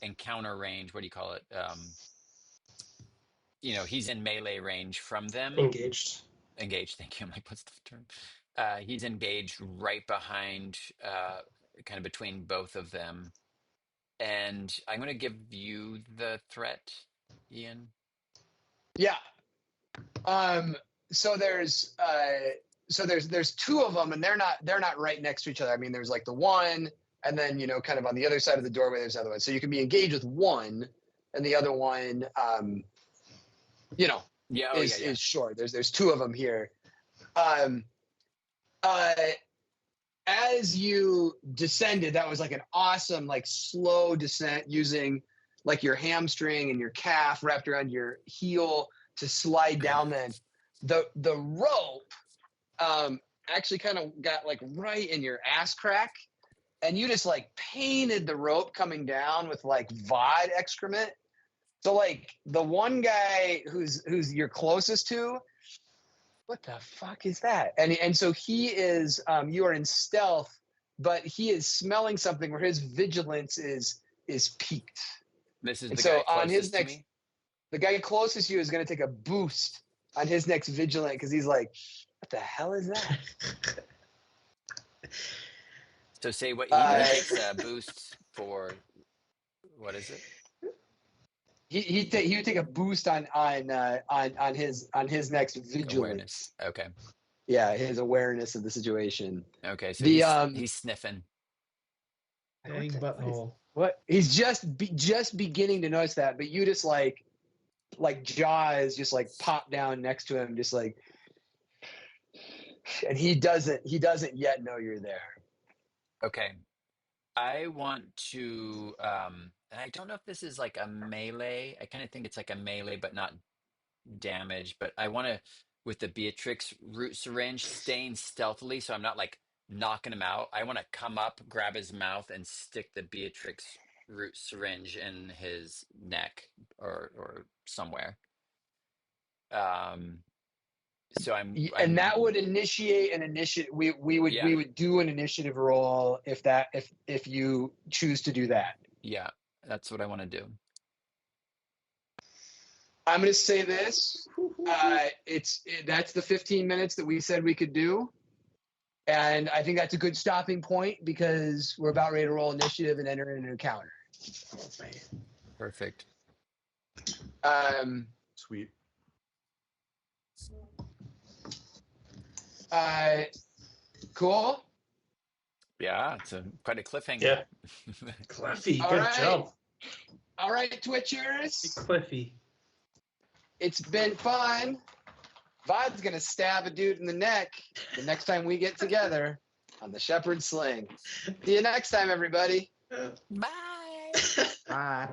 encounter range. What do you call it? He's in melee range from them. Engaged. Thank you. I'm like, what's the term? He's engaged right behind, kind of between both of them. And I'm going to give you the threat, Ian. Yeah. So there's two of them, and they're not right next to each other. I mean, there's like the one, and then kind of on the other side of the doorway, there's the other one. So you can be engaged with one, and the other one, is short. There's two of them here. As you descended, that was like an awesome, like slow descent using like your hamstring and your calf wrapped around your heel to slide down. Then the rope actually kind of got like right in your ass crack, and you just like painted the rope coming down with like Vod excrement. So like the one guy who's you're closest to, what the fuck is that? And so he is, you are in stealth, but he is smelling something where his vigilance is peaked. This is And the so guy on his closest to next, me. the guy closest to you is going to take a boost on his next vigilant because he's like, what the hell is that? So say what he takes a boost for. What is it? He would take a boost on his next vigilance. Awareness. Okay. Yeah, his awareness of the situation. Okay. So The he's sniffing. Dang butthole. What? He's just beginning to notice that, but you just like jaws just like pop down next to him, just like, and he doesn't yet know you're there. Okay. I want to, and I don't know if this is like a melee. I kind of think it's like a melee, but not damage. But I want to, with the Beatrix root syringe, staying stealthily, so I'm not like knocking him out. I want to come up, grab his mouth, and stick the Beatrix root syringe in his neck or somewhere. So And that would initiate an initiative. We would do an initiative roll if you choose to do that. Yeah, that's what I want to do. I'm going to say this. That's the 15 minutes that we said we could do. And I think that's a good stopping point because we're about ready to roll initiative and enter an encounter. Perfect. Sweet. Cool. Yeah, it's quite a cliffhanger. Yeah. Cliffy, All good right. job. All right, Twitchers. Cliffy. It's been fun. Vod's going to stab a dude in the neck the next time we get together on the Shepherd Sling. See you next time, everybody. Bye. Bye.